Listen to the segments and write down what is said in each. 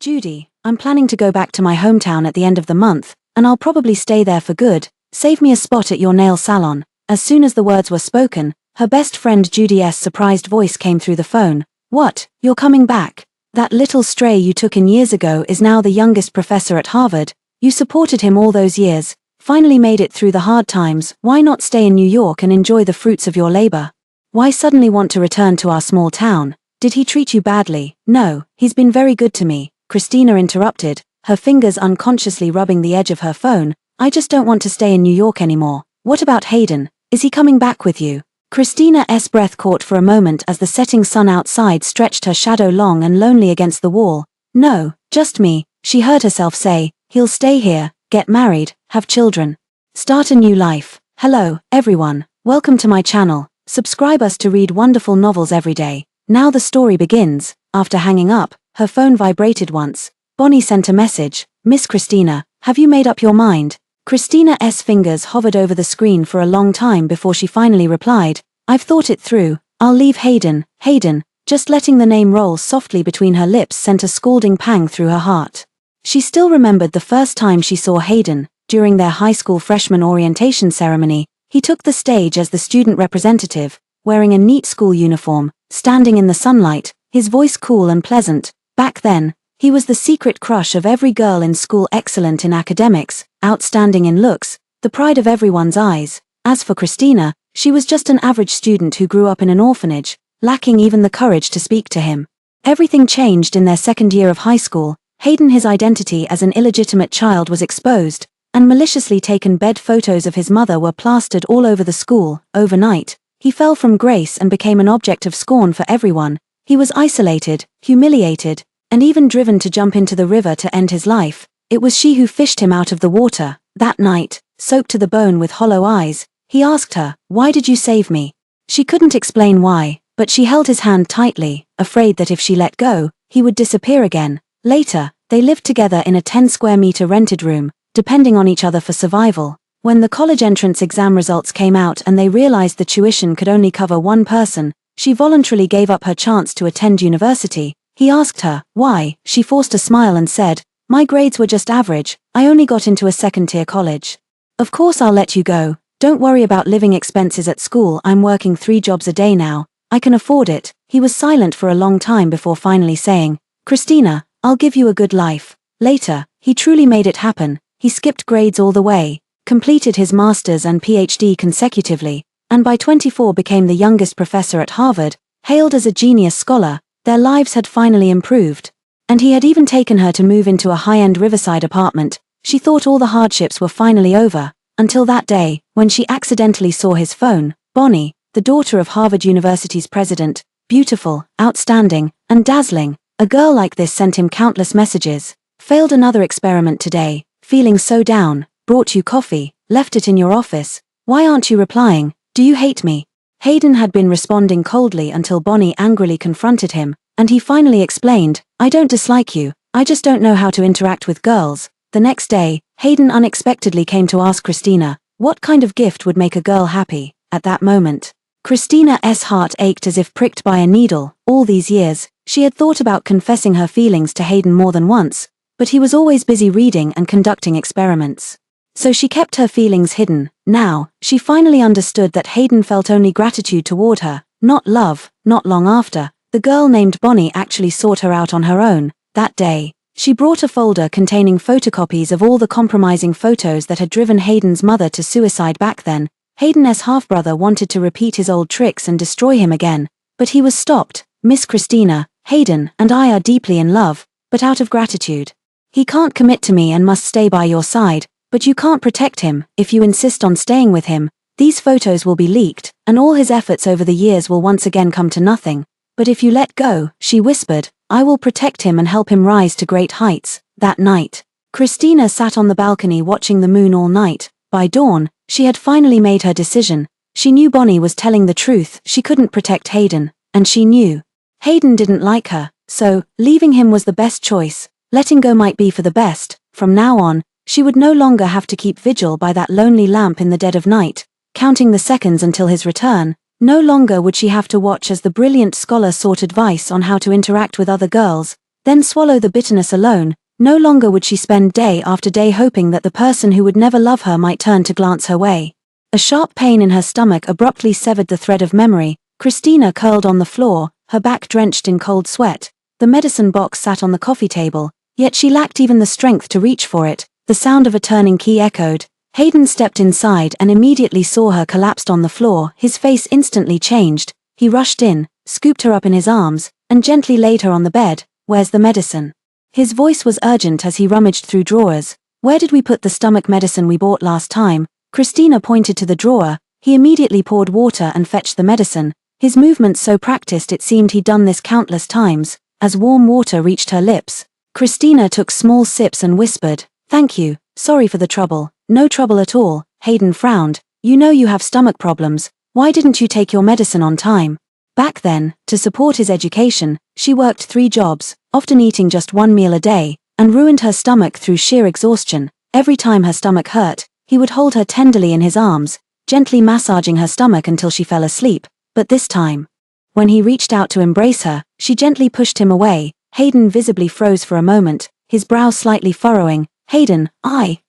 Judy, I'm planning to go back to my hometown at the end of the month, and I'll probably stay there for good. Save me a spot at your nail salon. As soon as the words were spoken, her best friend Judy's surprised voice came through the phone. What, you're coming back? That little stray you took in years ago is now the youngest professor at Harvard. You supported him all those years, finally made it through the hard times. Why not stay in New York and enjoy the fruits of your labor? Why suddenly want to return to our small town? Did he treat you badly? No, he's been very good to me, Christina interrupted, her fingers unconsciously rubbing the edge of her phone. I just don't want to stay in New York anymore. What about Hayden? Is he coming back with you? Christina's breath caught for a moment as the setting sun outside stretched her shadow long and lonely against the wall. No, just me, she heard herself say. He'll stay here, get married, have children, start a new life. Hello, everyone. Welcome to my channel. Subscribe us to read wonderful novels every day. Now the story begins. After hanging up, her phone vibrated once. Bonnie sent a message. Miss Christina, have you made up your mind? Christina's fingers hovered over the screen for a long time before she finally replied. I've thought it through. I'll leave Hayden. Hayden, just letting the name roll softly between her lips sent a scalding pang through her heart. She still remembered the first time she saw Hayden, during their high school freshman orientation ceremony. He took the stage as the student representative, wearing a neat school uniform, standing in the sunlight, his voice cool and pleasant. Back then, he was the secret crush of every girl in school, excellent in academics, outstanding in looks, the pride of everyone's eyes. As for Christina, she was just an average student who grew up in an orphanage, lacking even the courage to speak to him. Everything changed in their second year of high school. Hayden, his identity as an illegitimate child was exposed, and maliciously taken bed photos of his mother were plastered all over the school. Overnight, he fell from grace and became an object of scorn for everyone. He was isolated, humiliated, and even driven to jump into the river to end his life. It was she who fished him out of the water. That night, soaked to the bone with hollow eyes, he asked her, "Why did you save me?" She couldn't explain why, but she held his hand tightly, afraid that if she let go, he would disappear again. Later, they lived together in a 10-square-meter rented room, depending on each other for survival. When the college entrance exam results came out and they realized the tuition could only cover one person, she voluntarily gave up her chance to attend university. He asked her, why? She forced a smile and said, "My grades were just average, I only got into a second-tier college. Of course I'll let you go. Don't worry about living expenses at school. I'm working 3 jobs a day now. I can afford it." He was silent for a long time before finally saying, "Christina, I'll give you a good life." Later, he truly made it happen. He skipped grades all the way, completed his master's and PhD consecutively, and by 24 became the youngest professor at Harvard. Hailed as a genius scholar, their lives had finally improved. And he had even taken her to move into a high-end riverside apartment. She thought all the hardships were finally over, until that day, when she accidentally saw his phone. Bonnie, the daughter of Harvard University's president, beautiful, outstanding, and dazzling. A girl like this sent him countless messages. Failed another experiment today, feeling so down, brought you coffee, left it in your office. Why aren't you replying? Do you hate me? Hayden had been responding coldly until Bonnie angrily confronted him, and he finally explained, "I don't dislike you, I just don't know how to interact with girls." The next day, Hayden unexpectedly came to ask Christina, what kind of gift would make a girl happy. At that moment, Christina's heart ached as if pricked by a needle. All these years, she had thought about confessing her feelings to Hayden more than once, but he was always busy reading and conducting experiments. So she kept her feelings hidden. Now, she finally understood that Hayden felt only gratitude toward her, not love. Not long after, the girl named Bonnie actually sought her out on her own. That day, she brought a folder containing photocopies of all the compromising photos that had driven Hayden's mother to suicide back then. Hayden's half-brother wanted to repeat his old tricks and destroy him again, but he was stopped. "Miss Christina, Hayden and I are deeply in love, but out of gratitude. He can't commit to me and must stay by your side, but you can't protect him. If you insist on staying with him, these photos will be leaked, and all his efforts over the years will once again come to nothing. But if you let go," she whispered, "I will protect him and help him rise to great heights." That night, Christina sat on the balcony watching the moon all night. By dawn, she had finally made her decision. She knew Bonnie was telling the truth. She couldn't protect Hayden, and she knew Hayden didn't like her, so leaving him was the best choice. Letting go might be for the best. From now on, she would no longer have to keep vigil by that lonely lamp in the dead of night, counting the seconds until his return. No longer would she have to watch as the brilliant scholar sought advice on how to interact with other girls. then swallow the bitterness alone. No longer would she spend day after day hoping that the person who would never love her might turn to glance her way. A sharp pain in her stomach abruptly severed the thread of memory. Christina curled on the floor, her back drenched in cold sweat. The medicine box sat on the coffee table, yet she lacked even the strength to reach for it. The sound of a turning key echoed. Hayden stepped inside and immediately saw her collapsed on the floor. His face instantly changed. He rushed in, scooped her up in his arms, and gently laid her on the bed. "Where's the medicine?" His voice was urgent as he rummaged through drawers. "Where did we put the stomach medicine we bought last time?" Christina pointed to the drawer. He immediately poured water and fetched the medicine, his movements so practiced it seemed he'd done this countless times. As warm water reached her lips, Christina took small sips and whispered, "Thank you, sorry for the trouble." "No trouble at all," Hayden frowned. "You know you have stomach problems, why didn't you take your medicine on time?" Back then, to support his education, she worked 3 jobs, often eating just 1 meal a day, and ruined her stomach through sheer exhaustion. Every time her stomach hurt, he would hold her tenderly in his arms, gently massaging her stomach until she fell asleep. But this time, when he reached out to embrace her, she gently pushed him away. Hayden visibly froze for a moment, his brow slightly furrowing. "Hayden,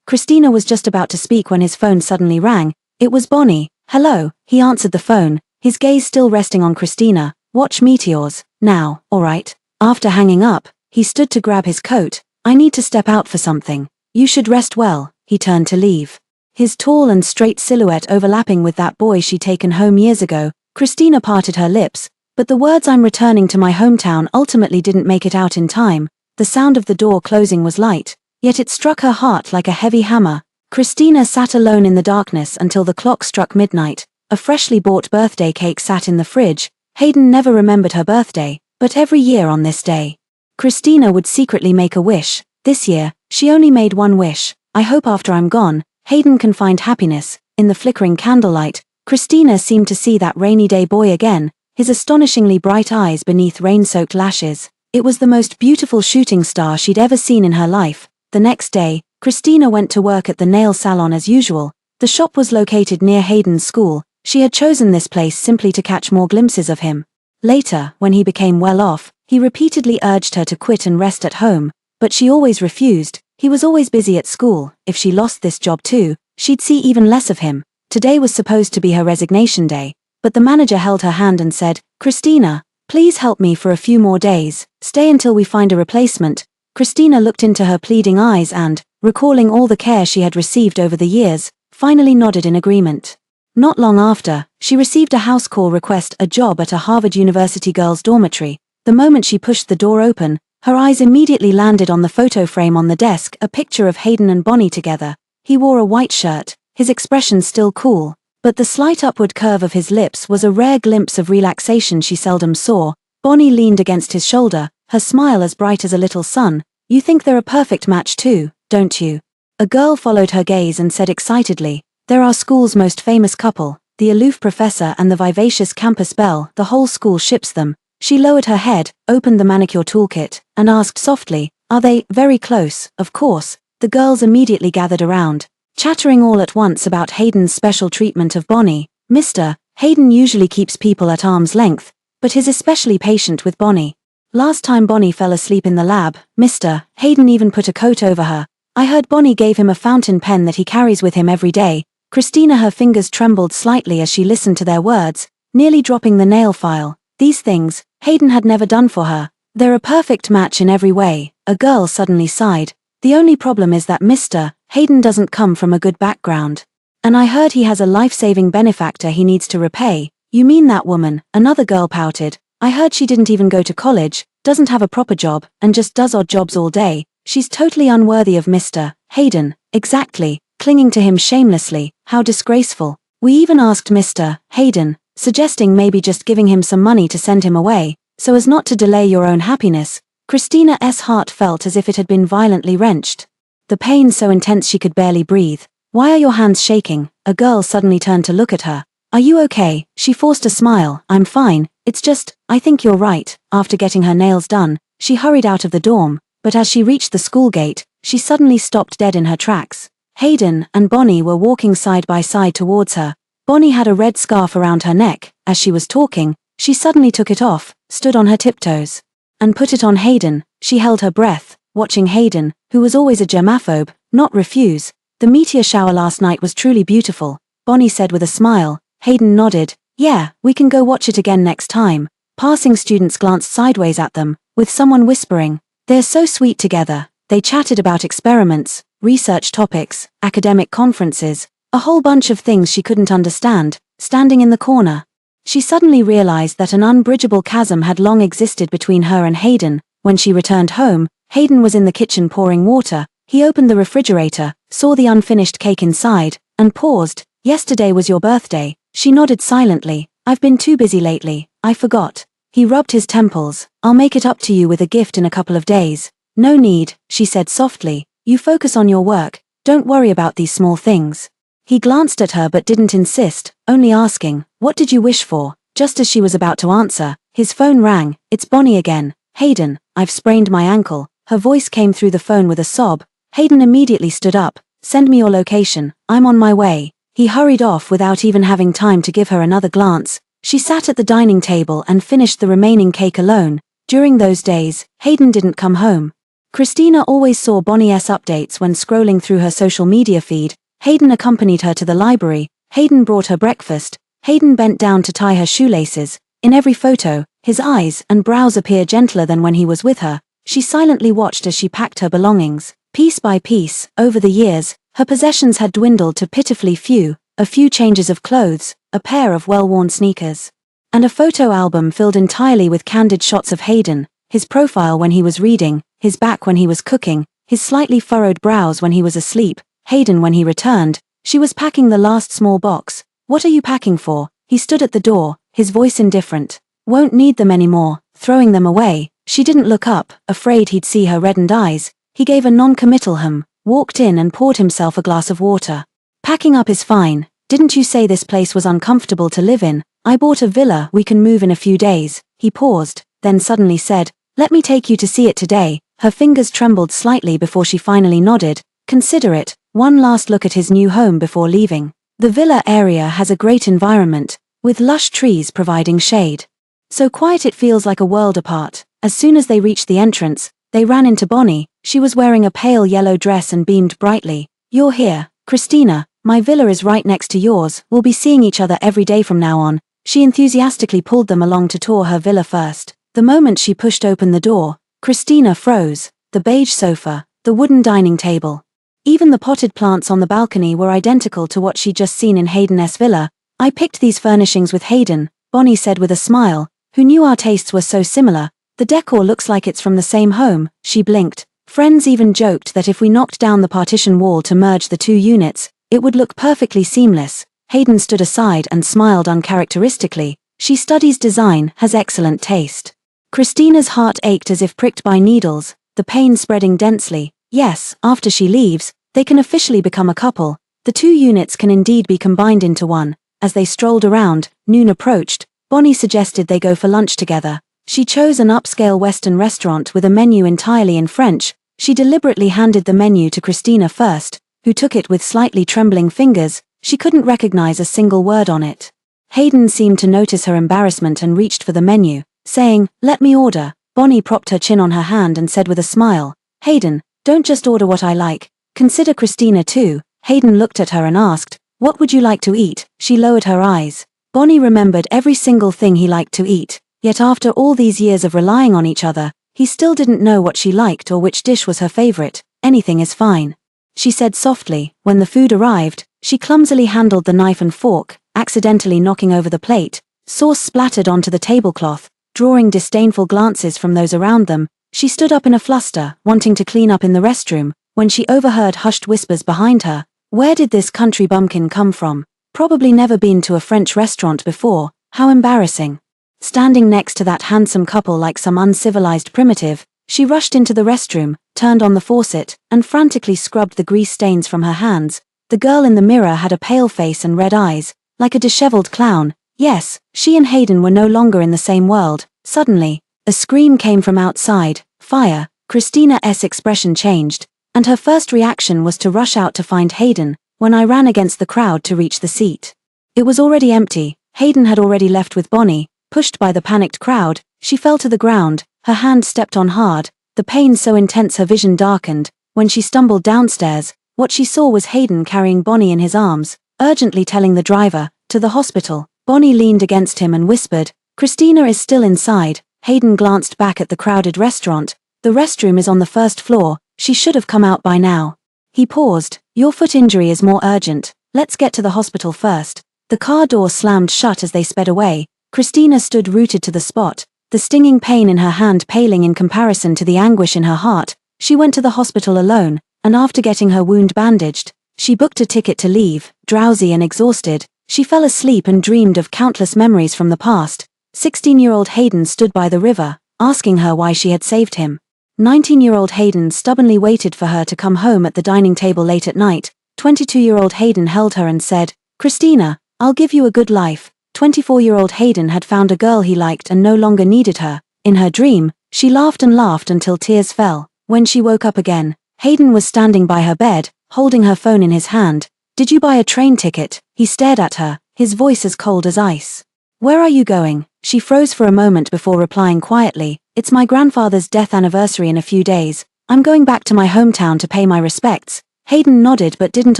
Christina was just about to speak when his phone suddenly rang. It was Bonnie. "Hello," he answered the phone, his gaze still resting on Christina. "Watch meteors. Now, alright." After hanging up, he stood to grab his coat. "I need to step out for something." "You should rest well." He turned to leave, his tall and straight silhouette overlapping with that boy she'd taken home years ago. Christina parted her lips, but the words "I'm returning to my hometown" ultimately didn't make it out in time. The sound of the door closing was light, yet it struck her heart like a heavy hammer. Christina sat alone in the darkness until the clock struck midnight. A freshly bought birthday cake sat in the fridge. Hayden never remembered her birthday, but every year on this day, Christina would secretly make a wish. This year, she only made one wish. "I hope after I'm gone, Hayden can find happiness." In the flickering candlelight, Christina seemed to see that rainy day boy again, his astonishingly bright eyes beneath rain-soaked lashes. It was the most beautiful shooting star she'd ever seen in her life. The next day, Christina went to work at the nail salon as usual. The shop was located near Hayden's school. She had chosen this place simply to catch more glimpses of him. Later, when he became well off, he repeatedly urged her to quit and rest at home, but she always refused. He was always busy at school. If she lost this job too, she'd see even less of him. Today was supposed to be her resignation day, but the manager held her hand and said, "Christina, please help me for a few more days. Stay until we find a replacement." Christina looked into her pleading eyes and, recalling all the care she had received over the years, finally nodded in agreement. Not long after, she received a house call request, a job at a Harvard University girls' dormitory. The moment she pushed the door open, her eyes immediately landed on the photo frame on the desk, a picture of Hayden and Bonnie together. He wore a white shirt, his expression still cool, but the slight upward curve of his lips was a rare glimpse of relaxation she seldom saw. Bonnie leaned against his shoulder, her smile as bright as a little sun. "You think they're a perfect match too, don't you?" A girl followed her gaze and said excitedly, "They're our school's most famous couple, the aloof professor and the vivacious campus belle. The whole school ships them." She lowered her head, opened the manicure toolkit, and asked softly, "Are they very close?" "Of course." The girls immediately gathered around, chattering all at once about Hayden's special treatment of Bonnie. "Mr. Hayden usually keeps people at arm's length, but is especially patient with Bonnie. Last time Bonnie fell asleep in the lab, Mr. Hayden even put a coat over her. I heard Bonnie gave him a fountain pen that he carries with him every day." Christina, her fingers trembled slightly as she listened to their words, nearly dropping the nail file. These things, Hayden had never done for her. "They're a perfect match in every way." A girl suddenly sighed. "The only problem is that Mr. Hayden doesn't come from a good background. And I heard he has a life-saving benefactor he needs to repay." "You mean that woman?" Another girl pouted. "I heard she didn't even go to college, doesn't have a proper job, and just does odd jobs all day. She's totally unworthy of Mr. Hayden." "Exactly, clinging to him shamelessly. How disgraceful." "We even asked Mr. Hayden, suggesting maybe just giving him some money to send him away, so as not to delay your own happiness." Christina's heart felt as if it had been violently wrenched, the pain so intense she could barely breathe. "Why are your hands shaking?" A girl suddenly turned to look at her. "Are you okay?" She forced a smile. "I'm fine, it's just, I think you're right." After getting her nails done, she hurried out of the dorm, but as she reached the school gate, she suddenly stopped dead in her tracks. Hayden and Bonnie were walking side by side towards her. Bonnie had a red scarf around her neck. As she was talking, she suddenly took it off, stood on her tiptoes, and put it on Hayden. She held her breath, watching Hayden, who was always a germaphobe, not refuse. The meteor shower last night was truly beautiful, Bonnie said with a smile. Hayden nodded. Yeah, we can go watch it again next time. Passing students glanced sideways at them, with someone whispering, "They're so sweet together." They chatted about experiments, research topics, academic conferences, a whole bunch of things she couldn't understand. Standing in the corner, she suddenly realized that an unbridgeable chasm had long existed between her and Hayden. When she returned home, Hayden was in the kitchen pouring water. He opened the refrigerator, saw the unfinished cake inside, and paused. "Yesterday was your birthday." She nodded silently. "I've been too busy lately, I forgot." He rubbed his temples. "I'll make it up to you with a gift in a couple of days." "No need," she said softly. "You focus on your work, don't worry about these small things." He glanced at her but didn't insist, only asking, "What did you wish for?" Just as she was about to answer, his phone rang. "It's Bonnie again." "Hayden, I've sprained my ankle." Her voice came through the phone with a sob. Hayden immediately stood up. "Send me your location, I'm on my way." He hurried off without even having time to give her another glance. She sat at the dining table and finished the remaining cake alone. During those days, Hayden didn't come home. Christina always saw Bonnie's updates when scrolling through her social media feed. Hayden accompanied her to the library. Hayden brought her breakfast. Hayden bent down to tie her shoelaces. In every photo, his eyes and brows appeared gentler than when he was with her. She silently watched as she packed her belongings. Piece by piece, over the years, her possessions had dwindled to pitifully few, a few changes of clothes, a pair of well-worn sneakers, and a photo album filled entirely with candid shots of Hayden, his profile when he was reading, his back when he was cooking, his slightly furrowed brows when he was asleep, Hayden when he returned. She was packing the last small box. "What are you packing for?" He stood at the door, his voice indifferent. "Won't need them anymore." Throwing them away. She didn't look up, afraid he'd see her reddened eyes. He gave a non-committal walked in and poured himself a glass of water. "Packing up is fine. Didn't you say this place was uncomfortable to live in? I bought a villa we can move in a few days." He paused, then suddenly said, "Let me take you to see it today." Her fingers trembled slightly before she finally nodded. "Consider it, one last look at his new home before leaving." The villa area has a great environment, with lush trees providing shade. So quiet it feels like a world apart. As soon as they reached the entrance, they ran into Bonnie. She was wearing a pale yellow dress and beamed brightly. "You're here, Christina. My villa is right next to yours. We'll be seeing each other every day from now on." She enthusiastically pulled them along to tour her villa first. The moment she pushed open the door, Christina froze. The beige sofa, the wooden dining table, even the potted plants on the balcony were identical to what she'd just seen in Hayden's villa. "I picked these furnishings with Hayden," Bonnie said with a smile, who knew our tastes were so similar. "The decor looks like it's from the same home." She blinked. "Friends even joked that if we knocked down the partition wall to merge the two units, it would look perfectly seamless." Hayden stood aside and smiled uncharacteristically. "She studies design, has excellent taste." Christina's heart ached as if pricked by needles, the pain spreading densely. Yes, after she leaves, they can officially become a couple. The two units can indeed be combined into one. As they strolled around, noon approached. Bonnie suggested they go for lunch together. She chose an upscale Western restaurant with a menu entirely in French. She deliberately handed the menu to Christina first, who took it with slightly trembling fingers. She couldn't recognize a single word on it. Hayden seemed to notice her embarrassment and reached for the menu, saying, "Let me order." Bonnie propped her chin on her hand and said with a smile, "Hayden, don't just order what I like. Consider Christina too." Hayden looked at her and asked, "What would you like to eat?" She lowered her eyes. Bonnie remembered every single thing he liked to eat, yet after all these years of relying on each other, he still didn't know what she liked or which dish was her favorite. "Anything is fine," she said softly. When the food arrived, she clumsily handled the knife and fork, accidentally knocking over the plate. Sauce splattered onto the tablecloth, drawing disdainful glances from those around them. She stood up in a fluster, wanting to clean up in the restroom, when she overheard hushed whispers behind her. Where did this country bumpkin come from? Probably never been to a French restaurant before. How embarrassing. Standing next to that handsome couple like some uncivilized primitive, she rushed into the restroom, turned on the faucet, and frantically scrubbed the grease stains from her hands. The girl in the mirror had a pale face and red eyes, like a disheveled clown. Yes, she and Hayden were no longer in the same world. Suddenly, a scream came from outside. "Fire!" Christina's expression changed, and her first reaction was to rush out to find Hayden. When I ran against the crowd to reach the seat, it was already empty. Hayden had already left with Bonnie. Pushed by the panicked crowd, she fell to the ground, her hand stepped on hard. the pain so intense her vision darkened. When she stumbled downstairs, what she saw was Hayden carrying Bonnie in his arms, urgently telling the driver, "To the hospital." Bonnie leaned against him and whispered, "Christina is still inside." Hayden glanced back at the crowded restaurant. "The restroom is on the first floor, she should have come out by now." He paused. "Your foot injury is more urgent. Let's get to the hospital first." The car door slammed shut as they sped away. Christina stood rooted to the spot, the stinging pain in her hand paling in comparison to the anguish in her heart. She went to the hospital alone, and after getting her wound bandaged, she booked a ticket to leave. Drowsy and exhausted, she fell asleep and dreamed of countless memories from the past. 16-year-old Hayden stood by the river, asking her why she had saved him. 19-year-old Hayden stubbornly waited for her to come home at the dining table late at night. 22-year-old Hayden held her and said, "Christina, I'll give you a good life." 24-year-old Hayden had found a girl he liked and no longer needed her. In her dream, she laughed and laughed until tears fell. When she woke up again, Hayden was standing by her bed, holding her phone in his hand. "Did you buy a train ticket?" He stared at her, his voice as cold as ice. "Where are you going?" She froze for a moment before replying quietly, "It's my grandfather's death anniversary in a few days. I'm going back to my hometown to pay my respects." Hayden nodded but didn't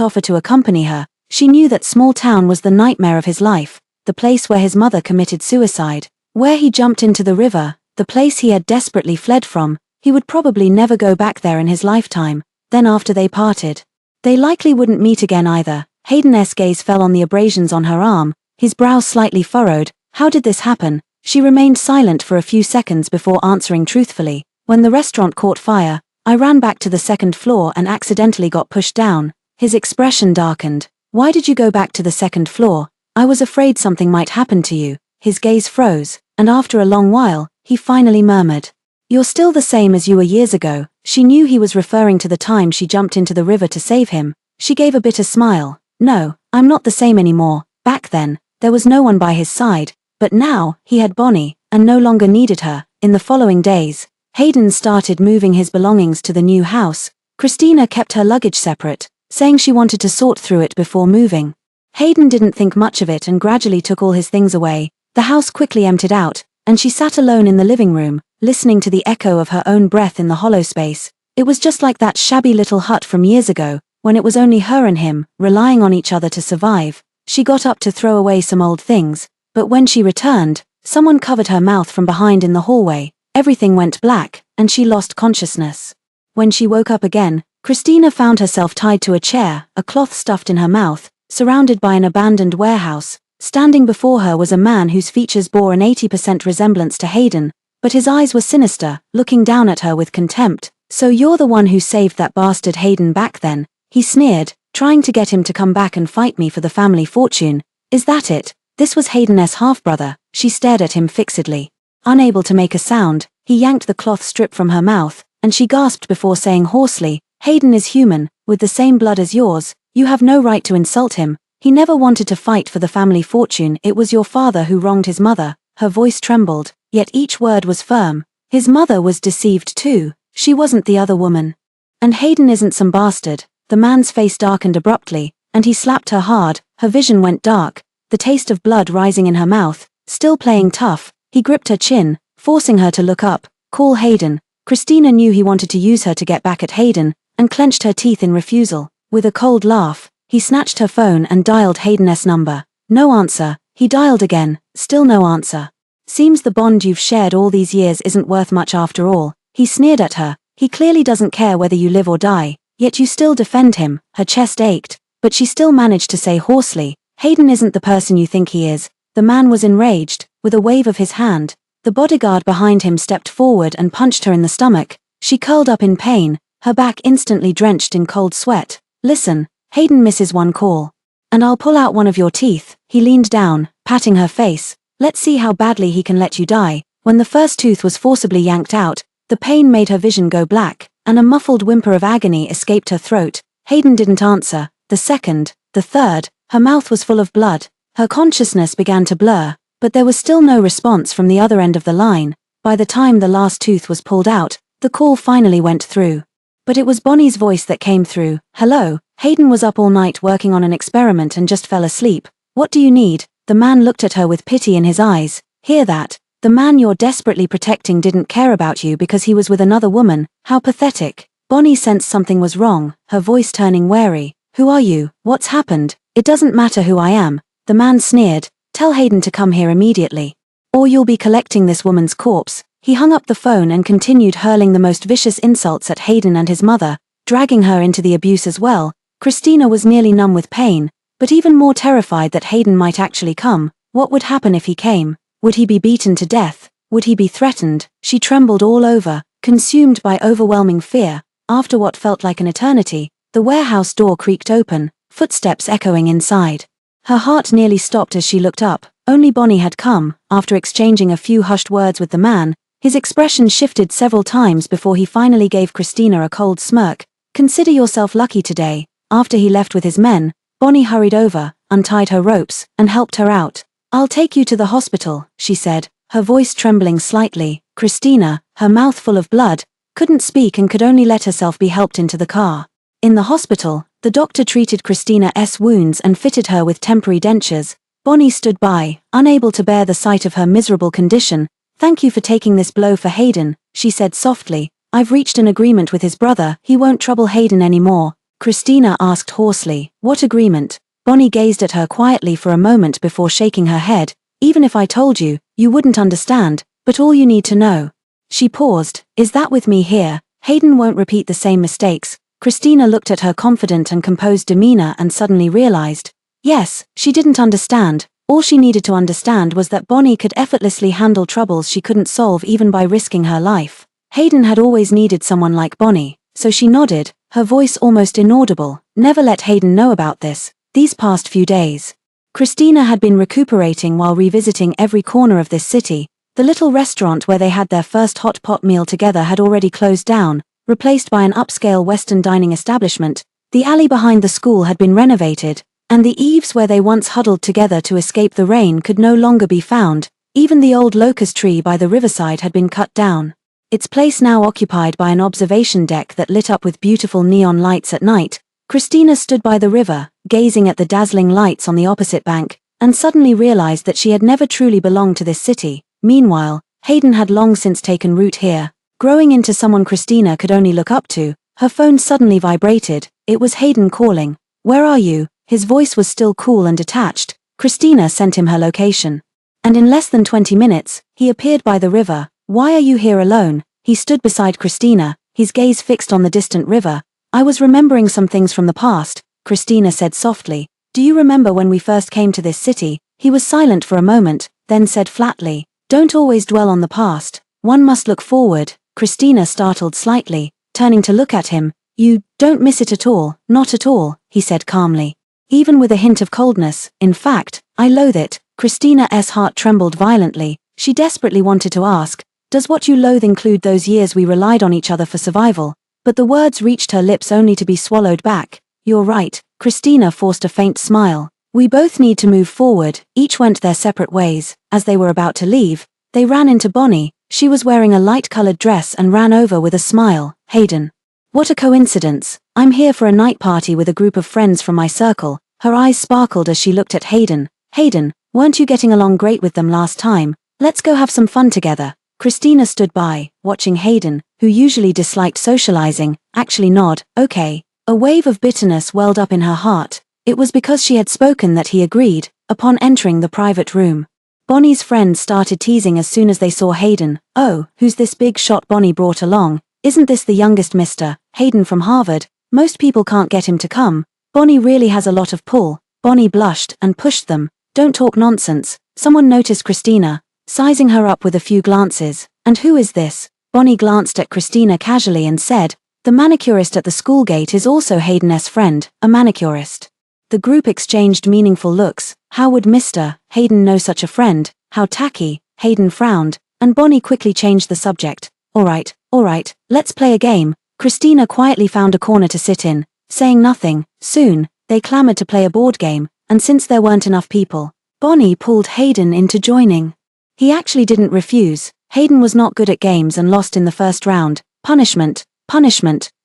offer to accompany her. She knew that small town was the nightmare of his life, the place where his mother committed suicide, where he jumped into the river, the place he had desperately fled from. He would probably never go back there in his lifetime. Then after they parted, they likely wouldn't meet again either. Hayden's gaze fell on the abrasions on her arm, his brow slightly furrowed. How did this happen? She remained silent for a few seconds before answering truthfully. "When the restaurant caught fire, I ran back to the second floor and accidentally got pushed down." His expression darkened. "Why did you go back to the second floor?" "I was afraid something might happen to you." His gaze froze, and after a long while, he finally murmured, "You're still the same as you were years ago." She knew he was referring to the time she jumped into the river to save him. She gave a bitter smile. "No, I'm not the same anymore. Back then, there was no one by his side, but now, he had Bonnie, and no longer needed her." In the following days, Hayden started moving his belongings to the new house. Christina kept her luggage separate, saying she wanted to sort through it before moving. Hayden didn't think much of it and gradually took all his things away. The house quickly emptied out, and she sat alone in the living room, listening to the echo of her own breath in the hollow space. It was just like that shabby little hut from years ago, when it was only her and him, relying on each other to survive. She got up to throw away some old things, but when she returned, someone covered her mouth from behind in the hallway. Everything went black, and she lost consciousness. When she woke up again, Christina found herself tied to a chair, a cloth stuffed in her mouth, surrounded by an abandoned warehouse. Standing before her was a man whose features bore an 80% resemblance to Hayden, but his eyes were sinister, looking down at her with contempt. "So you're the one who saved that bastard Hayden back then?" he sneered, "trying to get him to come back and fight me for the family fortune. Is that it?" This was Hayden's half-brother. She stared at him fixedly. Unable to make a sound, he yanked the cloth strip from her mouth, and she gasped before saying hoarsely, "Hayden is human, with the same blood as yours. You have no right to insult him. He never wanted to fight for the family fortune. It was your father who wronged his mother." Her voice trembled, yet each word was firm. His mother was deceived too. She wasn't the other woman. And Hayden isn't some bastard. The man's face darkened abruptly, and he slapped her hard. Her vision went dark, the taste of blood rising in her mouth. Still playing tough, he gripped her chin, forcing her to look up. "Call Hayden." Christina knew he wanted to use her to get back at Hayden, and clenched her teeth in refusal. With a cold laugh, he snatched her phone and dialed Hayden's number. No answer. He dialed again, still no answer. "Seems the bond you've shared all these years isn't worth much after all." He sneered at her. "He clearly doesn't care whether you live or die, yet you still defend him." Her chest ached, but she still managed to say hoarsely, "Hayden isn't the person you think he is." The man was enraged. With a wave of his hand, the bodyguard behind him stepped forward and punched her in the stomach. She curled up in pain, her back instantly drenched in cold sweat. "Listen, Hayden misses one call, and I'll pull out one of your teeth." He leaned down, patting her face. "Let's see how badly he can let you die." When the first tooth was forcibly yanked out, the pain made her vision go black, and a muffled whimper of agony escaped her throat. Hayden didn't answer. The second, the third, her mouth was full of blood. Her consciousness began to blur, but there was still no response from the other end of the line. By the time the last tooth was pulled out, the call finally went through. But it was Bonnie's voice that came through. "Hello, Hayden was up all night working on an experiment and just fell asleep. What do you need?" The man looked at her with pity in his eyes. "Hear that? The man you're desperately protecting didn't care about you because he was with another woman. How pathetic. Bonnie sensed something was wrong, her voice turning wary. Who are you? What's happened? It doesn't matter who I am. The man sneered. Tell Hayden to come here immediately. Or you'll be collecting this woman's corpse. He hung up the phone and continued hurling the most vicious insults at Hayden and his mother, dragging her into the abuse as well. Christina was nearly numb with pain, but even more terrified that Hayden might actually come. What would happen if he came? Would he be beaten to death? Would he be threatened? She trembled all over, consumed by overwhelming fear. After what felt like an eternity, the warehouse door creaked open, footsteps echoing inside. Her heart nearly stopped as she looked up. Only Bonnie had come. After exchanging a few hushed words with the man, his expression shifted several times before he finally gave Christina a cold smirk. Consider yourself lucky today. After he left with his men, Bonnie hurried over, untied her ropes, and helped her out. I'll take you to the hospital, she said, her voice trembling slightly. Christina, her mouth full of blood, couldn't speak and could only let herself be helped into the car. In the hospital, the doctor treated Christina's wounds and fitted her with temporary dentures. Bonnie stood by, unable to bear the sight of her miserable condition. Thank you for taking this blow for Hayden, she said softly. I've reached an agreement with his brother. He won't trouble Hayden anymore. Christina asked hoarsely. What agreement? Bonnie gazed at her quietly for a moment before shaking her head. Even if I told you, you wouldn't understand, but all you need to know. She paused. Is that with me here? Hayden won't repeat the same mistakes. Christina looked at her confident and composed demeanor and suddenly realized. Yes, she didn't understand. All she needed to understand was that Bonnie could effortlessly handle troubles she couldn't solve even by risking her life. Hayden had always needed someone like Bonnie, so she nodded, her voice almost inaudible. Never let Hayden know about this. These past few days, Christina had been recuperating while revisiting every corner of this city. The little restaurant where they had their first hot pot meal together had already closed down, replaced by an upscale Western dining establishment. The alley behind the school had been renovated, and the eaves where they once huddled together to escape the rain could no longer be found. Even the old locust tree by the riverside had been cut down, its place now occupied by an observation deck that lit up with beautiful neon lights at night. Christina stood by the river, gazing at the dazzling lights on the opposite bank, and suddenly realized that she had never truly belonged to this city. Meanwhile, Hayden had long since taken root here, growing into someone Christina could only look up to. Her phone suddenly vibrated. It was Hayden calling. Where are you? His voice was still cool and detached. Christina sent him her location. And in less than 20 minutes, he appeared by the river. Why are you here alone? He stood beside Christina, his gaze fixed on the distant river. I was remembering some things from the past, Christina said softly. Do you remember when we first came to this city? He was silent for a moment, then said flatly, don't always dwell on the past. One must look forward. Christina startled slightly, turning to look at him. You don't miss it at all, not at all, he said calmly. Even with a hint of coldness. In fact, I loathe it. Christina's heart trembled violently. She desperately wanted to ask, does what you loathe include those years we relied on each other for survival? But the words reached her lips only to be swallowed back. You're right. Christina forced a faint smile. We both need to move forward. Each went their separate ways. As they were about to leave, they ran into Bonnie. She was wearing a light-colored dress and ran over with a smile. Hayden. What a coincidence. I'm here for a night party with a group of friends from my circle. Her eyes sparkled as she looked at Hayden. Hayden, weren't you getting along great with them last time? Let's go have some fun together. Christina stood by, watching Hayden, who usually disliked socializing, actually nod. Okay. A wave of bitterness welled up in her heart. It was because she had spoken that he agreed. Upon entering the private room, Bonnie's friends started teasing as soon as they saw Hayden. Oh, who's this big shot Bonnie brought along? Isn't this the youngest Mr. Hayden from Harvard? Most people can't get him to come. Bonnie really has a lot of pull. Bonnie blushed and pushed them. Don't talk nonsense. Someone noticed Christina, sizing her up with a few glances. And who is this? Bonnie glanced at Christina casually and said, the manicurist at the school gate is also Hayden's friend, a manicurist. The group exchanged meaningful looks. How would Mr. Hayden know such a friend? How tacky. Hayden frowned, and Bonnie quickly changed the subject. All right, let's play a game. Christina quietly found a corner to sit in, saying nothing. Soon, they clamored to play a board game, and since there weren't enough people, Bonnie pulled Hayden into joining. He actually didn't refuse. Hayden was not good at games and lost in the first round. Punishment.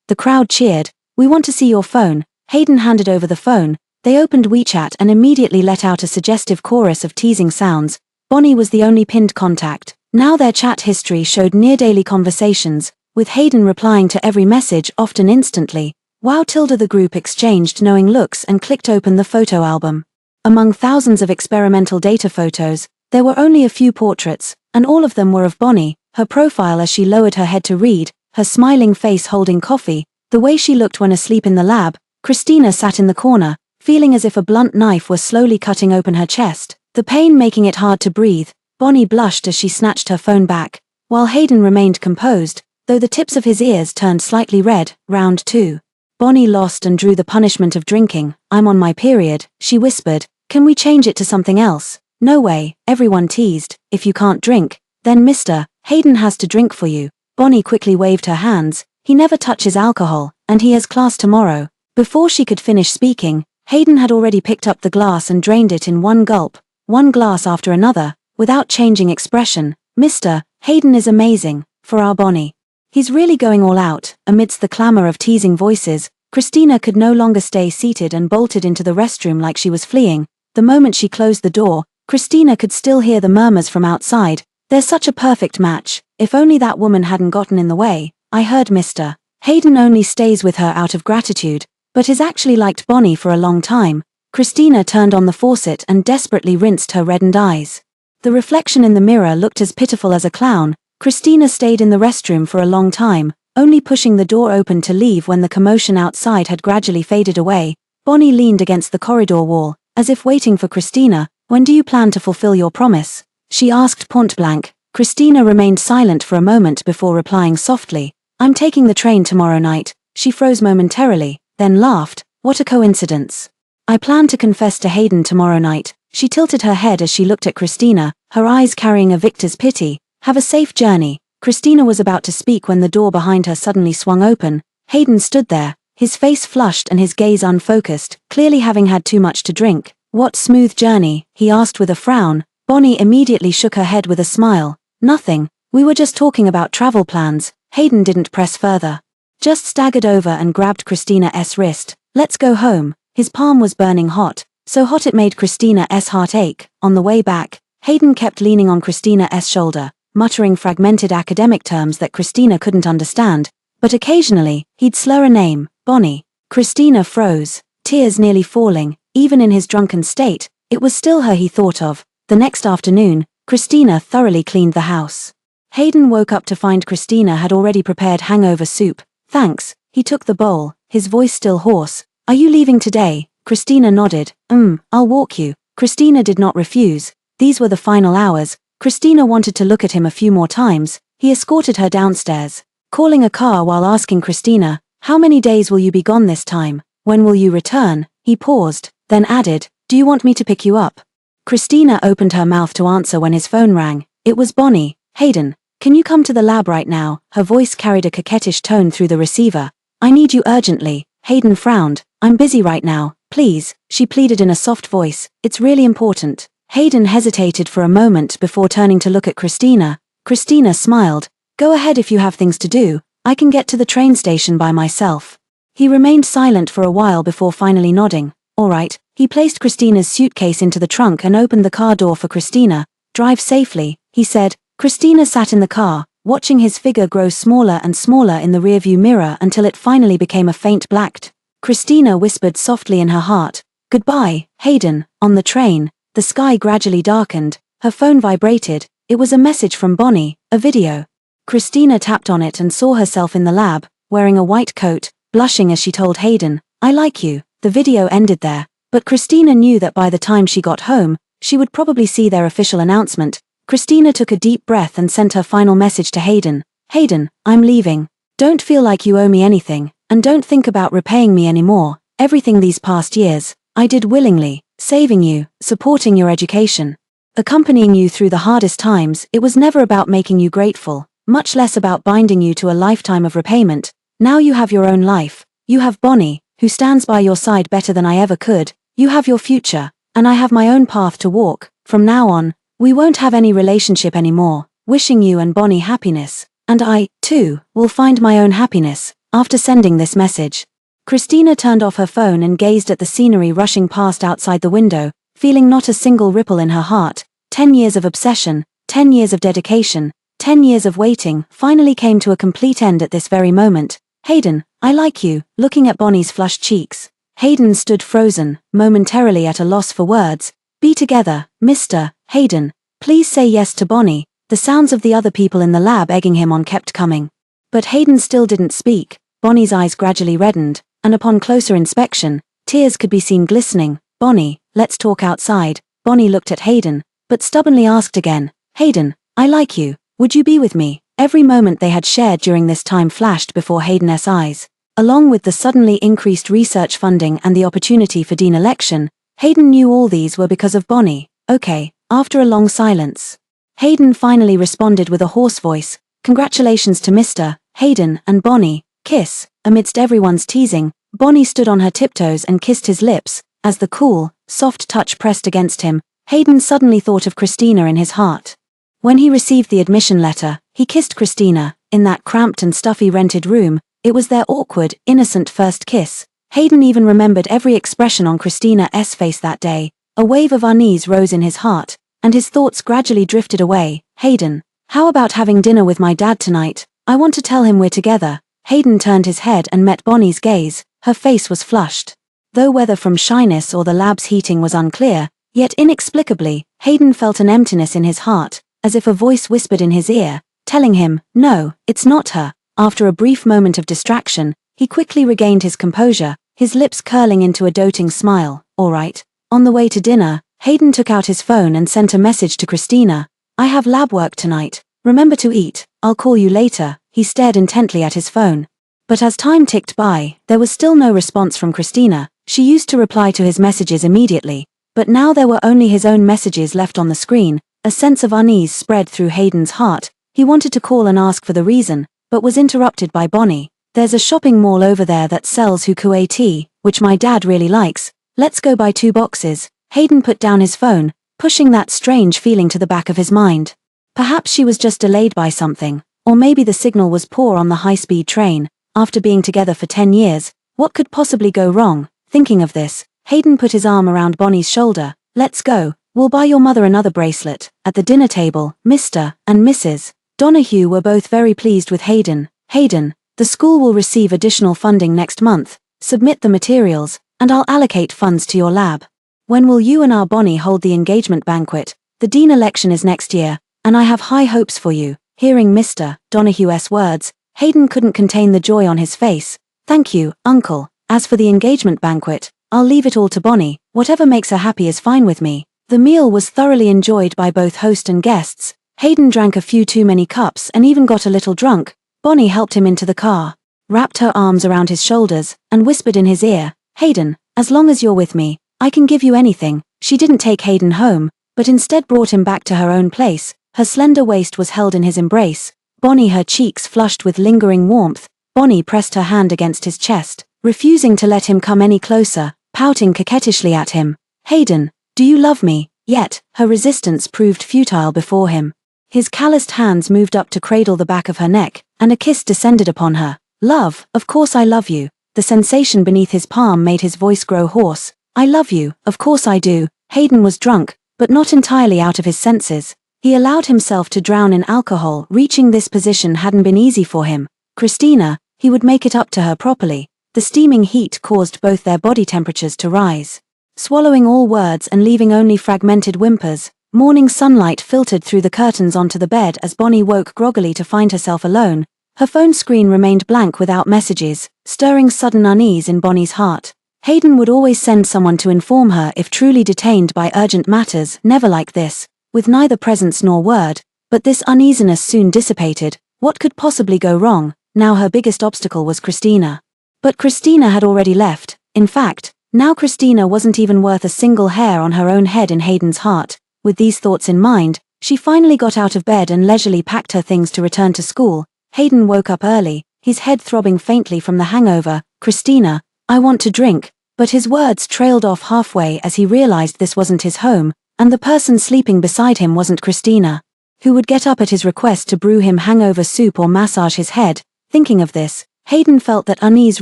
The crowd cheered. We want to see your phone. Hayden handed over the phone. They opened WeChat and immediately let out a suggestive chorus of teasing sounds. Bonnie was the only pinned contact. Now their chat history showed near-daily conversations, with Hayden replying to every message often instantly. Wow! The group exchanged knowing looks and clicked open the photo album. Among thousands of experimental data photos, there were only a few portraits, and all of them were of Bonnie, her profile as she lowered her head to read, her smiling face holding coffee, the way she looked when asleep in the lab. Christina sat in the corner, feeling as if a blunt knife was slowly cutting open her chest, the pain making it hard to breathe. Bonnie blushed as she snatched her phone back, while Hayden remained composed, though the tips of his ears turned slightly red. Round 2. Bonnie lost and drew the punishment of drinking. I'm on my period, she whispered. Can we change it to something else? No way, everyone teased. If you can't drink, then Mr. Hayden has to drink for you. Bonnie quickly waved her hands. He never touches alcohol, and he has class tomorrow. Before she could finish speaking, Hayden had already picked up the glass and drained it in one gulp, one glass after another, without changing expression. Mr. Hayden is amazing, for our Bonnie. He's really going all out. Amidst the clamor of teasing voices, Christina could no longer stay seated and bolted into the restroom like she was fleeing. The moment she closed the door, Christina could still hear the murmurs from outside. They're such a perfect match. If only that woman hadn't gotten in the way. I heard Mr. Hayden only stays with her out of gratitude, but has actually liked Bonnie for a long time. Christina turned on the faucet and desperately rinsed her reddened eyes. The reflection in the mirror looked as pitiful as a clown. Christina stayed in the restroom for a long time, only pushing the door open to leave when the commotion outside had gradually faded away. Bonnie leaned against the corridor wall, as if waiting for Christina. When do you plan to fulfill your promise? She asked point-blank. Christina remained silent for a moment before replying softly. I'm taking the train tomorrow night. She froze momentarily, then laughed. What a coincidence. I plan to confess to Hayden tomorrow night. She tilted her head as she looked at Christina, her eyes carrying a victor's pity. Have a safe journey. Christina was about to speak when the door behind her suddenly swung open. Hayden stood there, his face flushed and his gaze unfocused, clearly having had too much to drink. What smooth journey? He asked with a frown. Bonnie immediately shook her head with a smile. Nothing. We were just talking about travel plans. Hayden didn't press further. Just staggered over and grabbed Christina's wrist. Let's go home. His palm was burning hot, so hot it made Christina's heart ache. On the way back, Hayden kept leaning on Christina's shoulder, muttering fragmented academic terms that Christina couldn't understand, but occasionally, he'd slur a name. Bonnie. Christina froze, tears nearly falling. Even in his drunken state, it was still her he thought of. The next afternoon, Christina thoroughly cleaned the house. Hayden woke up to find Christina had already prepared hangover soup. Thanks. He took the bowl, his voice still hoarse. Are you leaving today? Christina nodded. I'll walk you. Christina did not refuse. These were the final hours. Christina wanted to look at him a few more times. He escorted her downstairs, calling a car while asking Christina, how many days will you be gone this time? When will you return? He paused, then added, do you want me to pick you up? Christina opened her mouth to answer when his phone rang. It was Bonnie. Hayden, can you come to the lab right now? Her voice carried a coquettish tone through the receiver. I need you urgently. Hayden frowned. I'm busy right now. Please, she pleaded in a soft voice. It's really important. Hayden hesitated for a moment before turning to look at Christina. Christina smiled. Go ahead if you have things to do. I can get to the train station by myself. He remained silent for a while before finally nodding. All right. He placed Christina's suitcase into the trunk and opened the car door for Christina. Drive safely, he said. Christina sat in the car, watching his figure grow smaller and smaller in the rearview mirror until it finally became a faint black. Christina whispered softly in her heart, goodbye, Hayden. On the train, the sky gradually darkened. Her phone vibrated. It was a message from Bonnie, a video. Christina tapped on it and saw herself in the lab, wearing a white coat, blushing as she told Hayden, I like you. The video ended there, but Christina knew that by the time she got home, she would probably see their official announcement. Christina took a deep breath and sent her final message to Hayden. Hayden, I'm leaving. Don't feel like you owe me anything, and don't think about repaying me anymore. Everything these past years, I did willingly, saving you, supporting your education, accompanying you through the hardest times. It was never about making you grateful, much less about binding you to a lifetime of repayment. Now you have your own life. You have Bonnie, who stands by your side better than I ever could. You have your future, and I have my own path to walk. From now on, we won't have any relationship anymore. Wishing you and Bonnie happiness, and I, too, will find my own happiness. After sending this message, Christina turned off her phone and gazed at the scenery rushing past outside the window, feeling not a single ripple in her heart. 10 years of obsession, 10 years of dedication, 10 years of waiting, finally came to a complete end at this very moment. Hayden, I like you, looking at Bonnie's flushed cheeks. Hayden stood frozen, momentarily at a loss for words. Be together, Mr. Hayden. Please say yes to Bonnie. The sounds of the other people in the lab egging him on kept coming. But Hayden still didn't speak. Bonnie's eyes gradually reddened, and upon closer inspection, tears could be seen glistening. Bonnie, let's talk outside. Bonnie looked at Hayden, but stubbornly asked again, Hayden, I like you. Would you be with me? Every moment they had shared during this time flashed before Hayden's eyes. Along with the suddenly increased research funding and the opportunity for dean election, Hayden knew all these were because of Bonnie. Okay, after a long silence, Hayden finally responded with a hoarse voice, congratulations to Mr. Hayden and Bonnie. Kiss. Amidst everyone's teasing, Bonnie stood on her tiptoes and kissed his lips. As the cool, soft touch pressed against him, Hayden suddenly thought of Christina in his heart. When he received the admission letter, he kissed Christina. In that cramped and stuffy rented room, it was their awkward, innocent first kiss. Hayden even remembered every expression on Christina's face that day. A wave of unease rose in his heart, and his thoughts gradually drifted away. Hayden, how about having dinner with my dad tonight? I want to tell him we're together. Hayden turned his head and met Bonnie's gaze. Her face was flushed. Though whether from shyness or the lab's heating was unclear, yet inexplicably, Hayden felt an emptiness in his heart, as if a voice whispered in his ear, telling him, no, it's not her. After a brief moment of distraction, he quickly regained his composure, his lips curling into a doting smile. All right. On the way to dinner, Hayden took out his phone and sent a message to Christina. I have lab work tonight. Remember to eat. I'll call you later. He stared intently at his phone. But as time ticked by, there was still no response from Christina. She used to reply to his messages immediately, but now there were only his own messages left on the screen. A sense of unease spread through Hayden's heart. He wanted to call and ask for the reason, but was interrupted by Bonnie. There's a shopping mall over there that sells Hukuei tea, which my dad really likes. Let's go buy 2 boxes. Hayden put down his phone, pushing that strange feeling to the back of his mind. Perhaps she was just delayed by something, or maybe the signal was poor on the high-speed train. After being together for 10 years, what could possibly go wrong? Thinking of this, Hayden put his arm around Bonnie's shoulder. Let's go. We'll buy your mother another bracelet. At the dinner table, Mr. and Mrs. Donahue were both very pleased with Hayden. Hayden, the school will receive additional funding next month. Submit the materials, and I'll allocate funds to your lab. When will you and our Bonnie hold the engagement banquet? The dean election is next year, and I have high hopes for you. Hearing Mr. Donahue's words, Hayden couldn't contain the joy on his face. Thank you, Uncle. As for the engagement banquet, I'll leave it all to Bonnie. Whatever makes her happy is fine with me. The meal was thoroughly enjoyed by both host and guests. Hayden drank a few too many cups and even got a little drunk. Bonnie helped him into the car, wrapped her arms around his shoulders, and whispered in his ear, Hayden, as long as you're with me, I can give you anything. She didn't take Hayden home, but instead brought him back to her own place. Her slender waist was held in his embrace. Bonnie, her cheeks flushed with lingering warmth. Bonnie pressed her hand against his chest, refusing to let him come any closer, pouting coquettishly at him. Hayden, do you love me? Yet, her resistance proved futile before him. His calloused hands moved up to cradle the back of her neck, and a kiss descended upon her. Love, of course I love you. The sensation beneath his palm made his voice grow hoarse. I love you, of course I do. Hayden was drunk, but not entirely out of his senses. He allowed himself to drown in alcohol. Reaching this position hadn't been easy for him. Christina, he would make it up to her properly. The steaming heat caused both their body temperatures to rise. Swallowing all words and leaving only fragmented whimpers, morning sunlight filtered through the curtains onto the bed as Bonnie woke groggily to find herself alone. Her phone screen remained blank without messages, stirring sudden unease in Bonnie's heart. Hayden would always send someone to inform her if truly detained by urgent matters, never like this, with neither presence nor word. But this uneasiness soon dissipated. What could possibly go wrong? Now her biggest obstacle was Christina. But Christina had already left. In fact, now Christina wasn't even worth a single hair on her own head in Hayden's heart. With these thoughts in mind, she finally got out of bed and leisurely packed her things to return to school. Hayden woke up early, his head throbbing faintly from the hangover. Christina, I want to drink. But his words trailed off halfway as he realized this wasn't his home, and the person sleeping beside him wasn't Christina, who would get up at his request to brew him hangover soup or massage his head. Thinking of this, Hayden felt that unease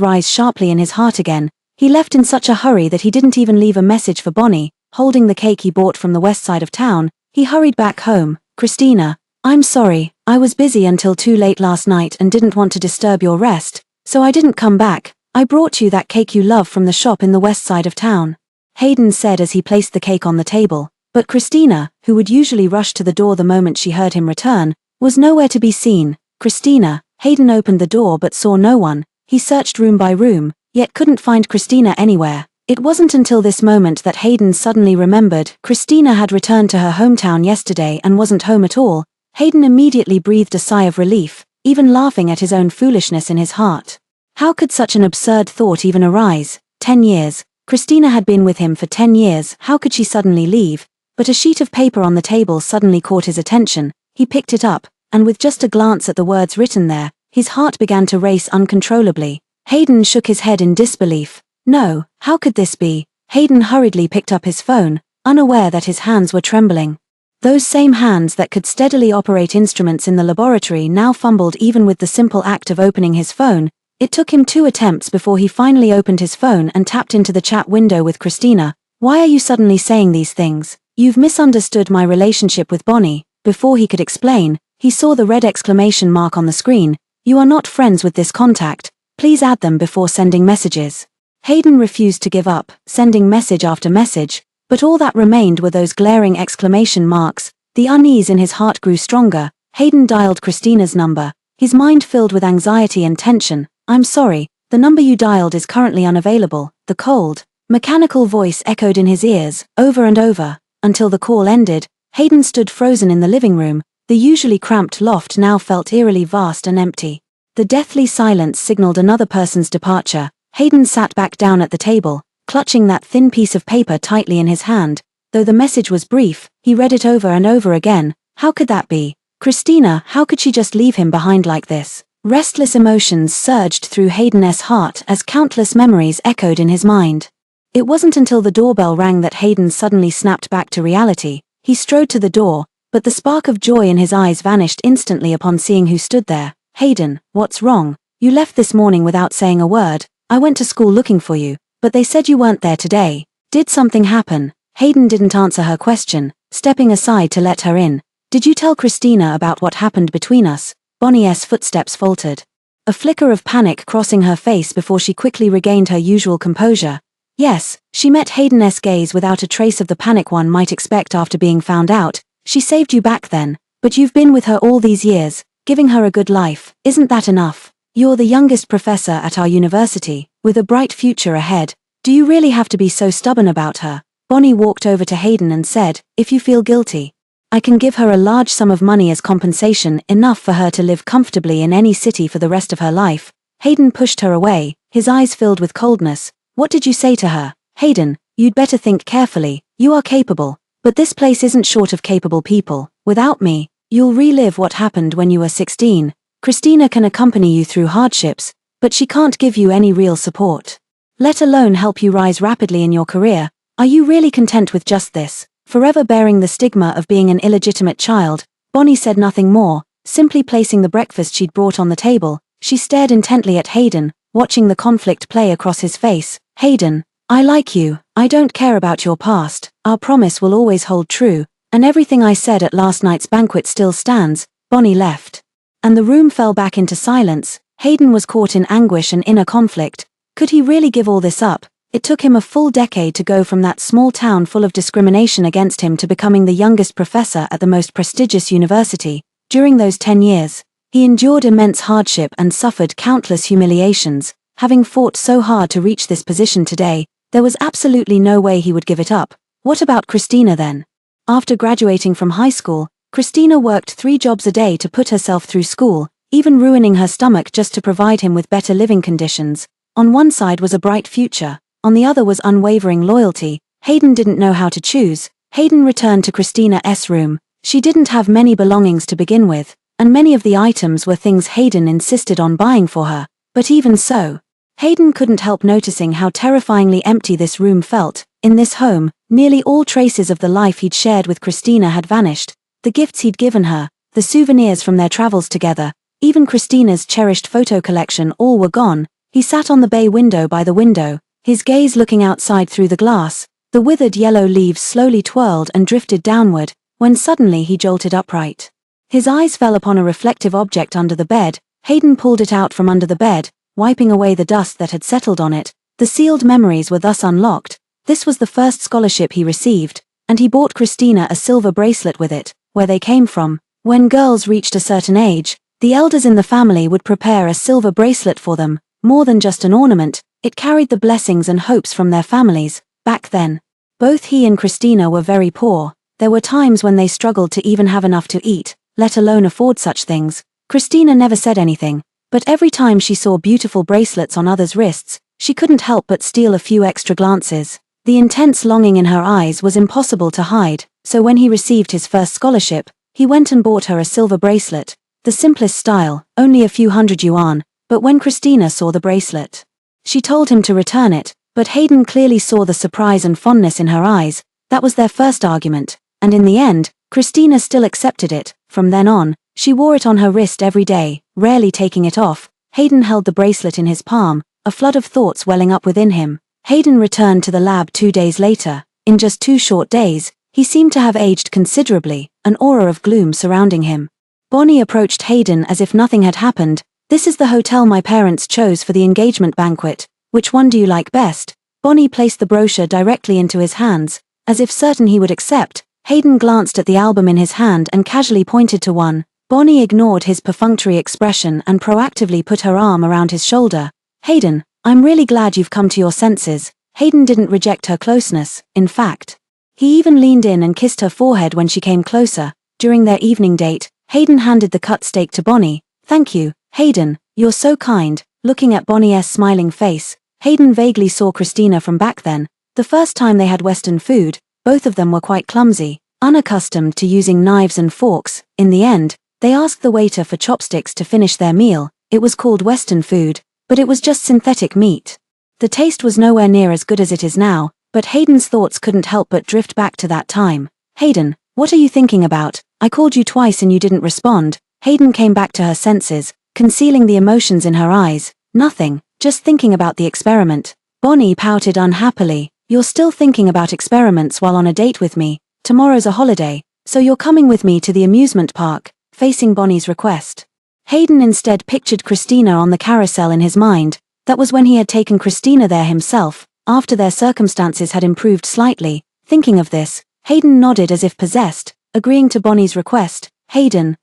rise sharply in his heart again. He left in such a hurry that he didn't even leave a message for Bonnie. Holding the cake he bought from the west side of town, he hurried back home. Christina, I'm sorry, I was busy until too late last night and didn't want to disturb your rest, so I didn't come back. I brought you that cake you love from the shop in the west side of town. Hayden said as he placed the cake on the table, but Christina, who would usually rush to the door the moment she heard him return, was nowhere to be seen. Christina, Hayden opened the door but saw no one. He searched room by room, yet couldn't find Christina anywhere. It wasn't until this moment that Hayden suddenly remembered Christina had returned to her hometown yesterday and wasn't home at all. Hayden immediately breathed a sigh of relief, even laughing at his own foolishness in his heart. How could such an absurd thought even arise? 10 years. Christina had been with him for 10 years, how could she suddenly leave? But a sheet of paper on the table suddenly caught his attention. He picked it up, and with just a glance at the words written there, his heart began to race uncontrollably. Hayden shook his head in disbelief. No, how could this be? Hayden hurriedly picked up his phone, unaware that his hands were trembling. Those same hands that could steadily operate instruments in the laboratory now fumbled even with the simple act of opening his phone. It took him 2 attempts before he finally opened his phone and tapped into the chat window with Christina. Why are you suddenly saying these things? You've misunderstood my relationship with Bonnie. Before he could explain, he saw the red exclamation mark on the screen. You are not friends with this contact. Please add them before sending messages. Hayden refused to give up, sending message after message, but all that remained were those glaring exclamation marks. The unease in his heart grew stronger. Hayden dialed Christina's number, his mind filled with anxiety and tension. I'm sorry, the number you dialed is currently unavailable. The cold, mechanical voice echoed in his ears, over and over, until the call ended. Hayden stood frozen in the living room. The usually cramped loft now felt eerily vast and empty. The deathly silence signaled another person's departure. Hayden sat back down at the table, clutching that thin piece of paper tightly in his hand. Though the message was brief, he read it over and over again. How could that be? Christina, how could she just leave him behind like this? Restless emotions surged through Hayden's heart as countless memories echoed in his mind. It wasn't until the doorbell rang that Hayden suddenly snapped back to reality. He strode to the door, but the spark of joy in his eyes vanished instantly upon seeing who stood there. Hayden, what's wrong? You left this morning without saying a word. I went to school looking for you, but they said you weren't there today. Did something happen? Hayden didn't answer her question, stepping aside to let her in. Did you tell Christina about what happened between us? Bonnie's footsteps faltered. A flicker of panic crossing her face before she quickly regained her usual composure. Yes, she met Hayden's gaze without a trace of the panic one might expect after being found out. She saved you back then, but you've been with her all these years, giving her a good life. Isn't that enough? You're the youngest professor at our university, with a bright future ahead. Do you really have to be so stubborn about her? Bonnie walked over to Hayden and said, if you feel guilty, I can give her a large sum of money as compensation, enough for her to live comfortably in any city for the rest of her life. Hayden pushed her away, his eyes filled with coldness. What did you say to her? Hayden, you'd better think carefully. You are capable, but this place isn't short of capable people. Without me, you'll relive what happened when you were 16. Christina can accompany you through hardships, but she can't give you any real support, let alone help you rise rapidly in your career. Are you really content with just this, forever bearing the stigma of being an illegitimate child? Bonnie said nothing more, simply placing the breakfast she'd brought on the table. She stared intently at Hayden, watching the conflict play across his face. Hayden, I like you. I don't care about your past. Our promise will always hold true, and everything I said at last night's banquet still stands. Bonnie left, and the room fell back into silence. Hayden was caught in anguish and inner conflict. Could he really give all this up? It took him a full decade to go from that small town full of discrimination against him to becoming the youngest professor at the most prestigious university. During those 10 years, he endured immense hardship and suffered countless humiliations. Having fought so hard to reach this position today, there was absolutely no way he would give it up. What about Christina then? After graduating from high school, Christina worked 3 jobs a day to put herself through school, even ruining her stomach just to provide him with better living conditions. On one side was a bright future, on the other was unwavering loyalty. Hayden didn't know how to choose. Hayden returned to Christina's room. She didn't have many belongings to begin with, and many of the items were things Hayden insisted on buying for her. But even so, Hayden couldn't help noticing how terrifyingly empty this room felt. In this home, nearly all traces of the life he'd shared with Christina had vanished. The gifts he'd given her, the souvenirs from their travels together, even Christina's cherished photo collection, all were gone. He sat on the bay window by the window, his gaze looking outside through the glass. The withered yellow leaves slowly twirled and drifted downward, when suddenly he jolted upright. His eyes fell upon a reflective object under the bed. Hayden pulled it out from under the bed, wiping away the dust that had settled on it. The sealed memories were thus unlocked. This was the first scholarship he received, and he bought Christina a silver bracelet with it. Where they came from. When girls reached a certain age, the elders in the family would prepare a silver bracelet for them. More than just an ornament, it carried the blessings and hopes from their families. Back then, both he and Christina were very poor. There were times when they struggled to even have enough to eat, let alone afford such things. Christina never said anything, but every time she saw beautiful bracelets on others' wrists, she couldn't help but steal a few extra glances. The intense longing in her eyes was impossible to hide, so when he received his first scholarship, he went and bought her a silver bracelet. The simplest style, only a few hundred yuan, but when Christina saw the bracelet, she told him to return it, but Hayden clearly saw the surprise and fondness in her eyes. That was their first argument, and in the end, Christina still accepted it. From then on, she wore it on her wrist every day, rarely taking it off. Hayden held the bracelet in his palm, a flood of thoughts welling up within him. Hayden returned to the lab 2 days later. In just 2 short days, he seemed to have aged considerably, an aura of gloom surrounding him. Bonnie approached Hayden as if nothing had happened. "This is the hotel my parents chose for the engagement banquet. Which one do you like best?" Bonnie placed the brochure directly into his hands, as if certain he would accept. Hayden glanced at the album in his hand and casually pointed to one. Bonnie ignored his perfunctory expression and proactively put her arm around his shoulder. "Hayden, I'm really glad you've come to your senses." Hayden didn't reject her closeness. In fact, he even leaned in and kissed her forehead when she came closer. During their evening date, Hayden handed the cut steak to Bonnie. "Thank you, Hayden, you're so kind." Looking at Bonnie's smiling face, Hayden vaguely saw Christina from back then. The first time they had Western food, both of them were quite clumsy, unaccustomed to using knives and forks. In the end, they asked the waiter for chopsticks to finish their meal. It was called Western food, but it was just synthetic meat. The taste was nowhere near as good as it is now, but Hayden's thoughts couldn't help but drift back to that time. "Hayden, what are you thinking about? I called you twice and you didn't respond." Hayden came back to her senses, concealing the emotions in her eyes. "Nothing, just thinking about the experiment." Bonnie pouted unhappily. "You're still thinking about experiments while on a date with me. Tomorrow's a holiday, so you're coming with me to the amusement park." Facing Bonnie's request, Hayden instead pictured Christina on the carousel in his mind. That was when he had taken Christina there himself, after their circumstances had improved slightly. Thinking of this, Hayden nodded as if possessed, agreeing to Bonnie's request. Hayden.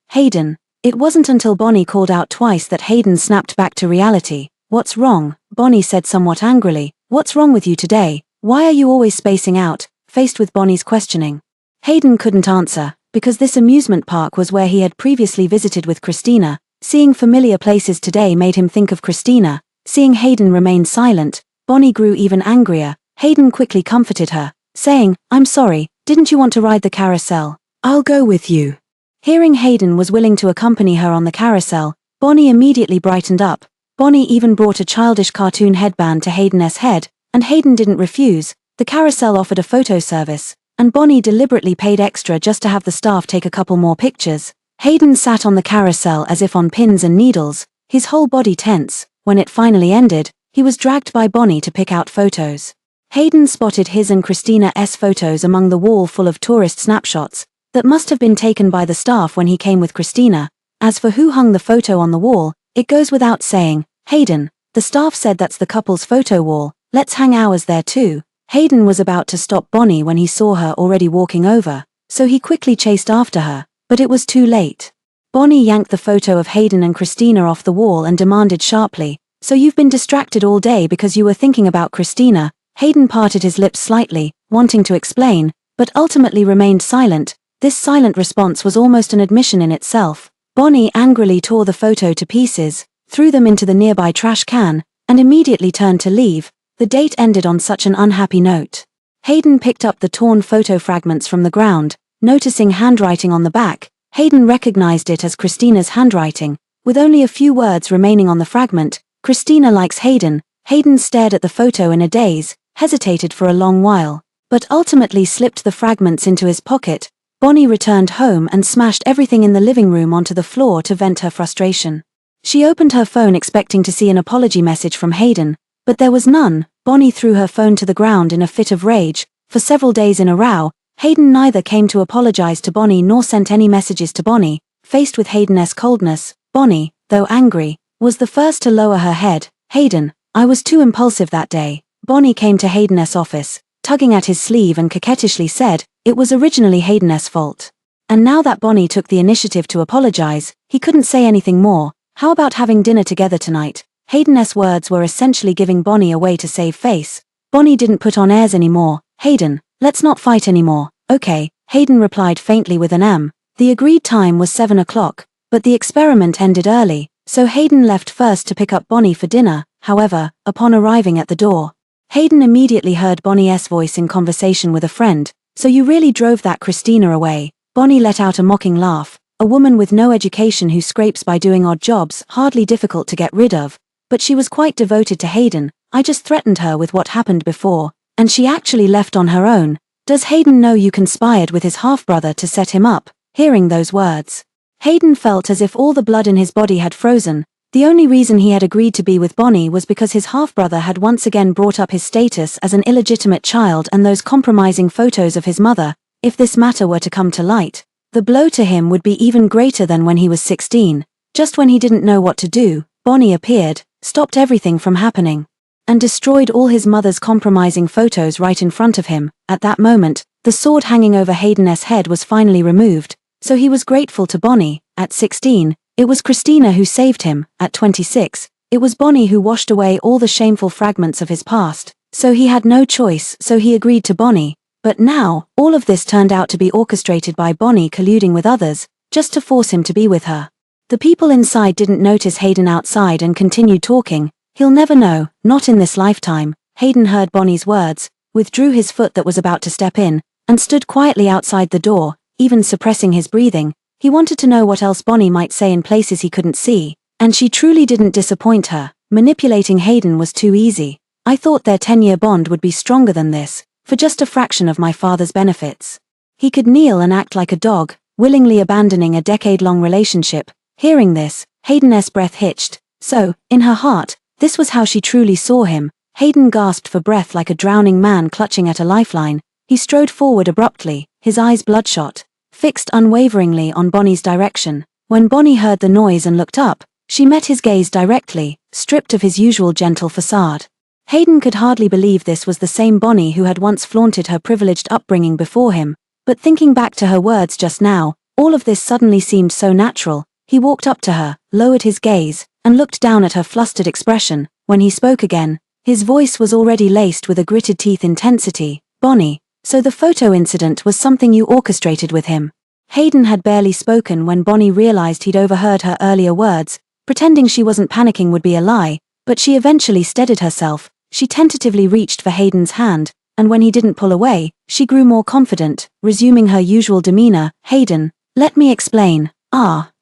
It wasn't until Bonnie called out twice that Hayden snapped back to reality. "What's wrong?" Bonnie said somewhat angrily. "What's wrong with you today? Why are you always spacing out?" Faced with Bonnie's questioning, Hayden couldn't answer, because this amusement park was where he had previously visited with Christina. Seeing familiar places today made him think of Christina. Seeing Hayden remain silent, Bonnie grew even angrier. Hayden quickly comforted her, saying, "I'm sorry, didn't you want to ride the carousel? I'll go with you." Hearing Hayden was willing to accompany her on the carousel, Bonnie immediately brightened up. Bonnie even brought a childish cartoon headband to Hayden's head, and Hayden didn't refuse. The carousel offered a photo service, and Bonnie deliberately paid extra just to have the staff take a couple more pictures. Hayden sat on the carousel as if on pins and needles, his whole body tense. When it finally ended, he was dragged by Bonnie to pick out photos. Hayden spotted his and Christina's photos among the wall full of tourist snapshots that must have been taken by the staff when he came with Christina. As for who hung the photo on the wall, it goes without saying, Hayden. The staff said that's the couple's photo wall, let's hang ours there too. Hayden was about to stop Bonnie when he saw her already walking over, so he quickly chased after her, but it was too late. Bonnie yanked the photo of Hayden and Christina off the wall and demanded sharply, "So you've been distracted all day because you were thinking about Christina?" Hayden parted his lips slightly, wanting to explain, but ultimately remained silent. This silent response was almost an admission in itself. Bonnie angrily tore the photo to pieces, threw them into the nearby trash can, and immediately turned to leave. The date ended on such an unhappy note. Hayden picked up the torn photo fragments from the ground, noticing handwriting on the back. Hayden recognized it as Christina's handwriting, with only a few words remaining on the fragment. "Christina likes Hayden." Hayden stared at the photo in a daze, hesitated for a long while, but ultimately slipped the fragments into his pocket. Bonnie returned home and smashed everything in the living room onto the floor to vent her frustration. She opened her phone expecting to see an apology message from Hayden, but there was none. Bonnie threw her phone to the ground in a fit of rage. For several days in a row, Hayden neither came to apologize to Bonnie nor sent any messages to Bonnie. Faced with Hayden's coldness, Bonnie, though angry, was the first to lower her head. Hayden, I was too impulsive that day. Bonnie came to Hayden's office, tugging at his sleeve and coquettishly said, it was originally Hayden's fault. And now that Bonnie took the initiative to apologize, he couldn't say anything more. How about having dinner together tonight? Hayden's words were essentially giving Bonnie a way to save face. Bonnie didn't put on airs anymore. Hayden, let's not fight anymore. Okay, Hayden replied faintly with an M. The agreed time was 7 o'clock, but the experiment ended early, so Hayden left first to pick up Bonnie for dinner. However, upon arriving at the door, Hayden immediately heard Bonnie's voice in conversation with a friend. So you really drove that Christina away? Bonnie let out a mocking laugh. A woman with no education who scrapes by doing odd jobs, hardly difficult to get rid of. But she was quite devoted to Hayden. I just threatened her with what happened before, and she actually left on her own. Does Hayden know you conspired with his half-brother to set him up? Hearing those words, Hayden felt as if all the blood in his body had frozen. The only reason he had agreed to be with Bonnie was because his half-brother had once again brought up his status as an illegitimate child and those compromising photos of his mother. If this matter were to come to light, the blow to him would be even greater than when he was 16. Just when he didn't know what to do, Bonnie appeared, stopped everything from happening, and destroyed all his mother's compromising photos right in front of him. At that moment, the sword hanging over Hayden's head was finally removed, so he was grateful to Bonnie. At 16, it was Christina who saved him. At 26, it was Bonnie who washed away all the shameful fragments of his past, so he had no choice, so he agreed to Bonnie. But now, all of this turned out to be orchestrated by Bonnie colluding with others, just to force him to be with her. The people inside didn't notice Hayden outside and continued talking. He'll never know, not in this lifetime. Hayden heard Bonnie's words, withdrew his foot that was about to step in, and stood quietly outside the door, even suppressing his breathing. He wanted to know what else Bonnie might say in places he couldn't see, and she truly didn't disappoint her. Manipulating Hayden was too easy. I thought their 10-year bond would be stronger than this, for just a fraction of my father's benefits. He could kneel and act like a dog, willingly abandoning a decade-long relationship. Hearing this, Hayden's breath hitched. So, in her heart, this was how she truly saw him. Hayden gasped for breath like a drowning man clutching at a lifeline. He strode forward abruptly, his eyes bloodshot, fixed unwaveringly on Bonnie's direction. When Bonnie heard the noise and looked up, she met his gaze directly, stripped of his usual gentle facade. Hayden could hardly believe this was the same Bonnie who had once flaunted her privileged upbringing before him, but thinking back to her words just now, all of this suddenly seemed so natural. He walked up to her, lowered his gaze, and looked down at her flustered expression. When he spoke again, his voice was already laced with a gritted teeth intensity. Bonnie, so the photo incident was something you orchestrated with him? Hayden had barely spoken when Bonnie realized he'd overheard her earlier words. Pretending she wasn't panicking would be a lie, but she eventually steadied herself. She tentatively reached for Hayden's hand, and when he didn't pull away, she grew more confident, resuming her usual demeanor. Hayden, let me explain.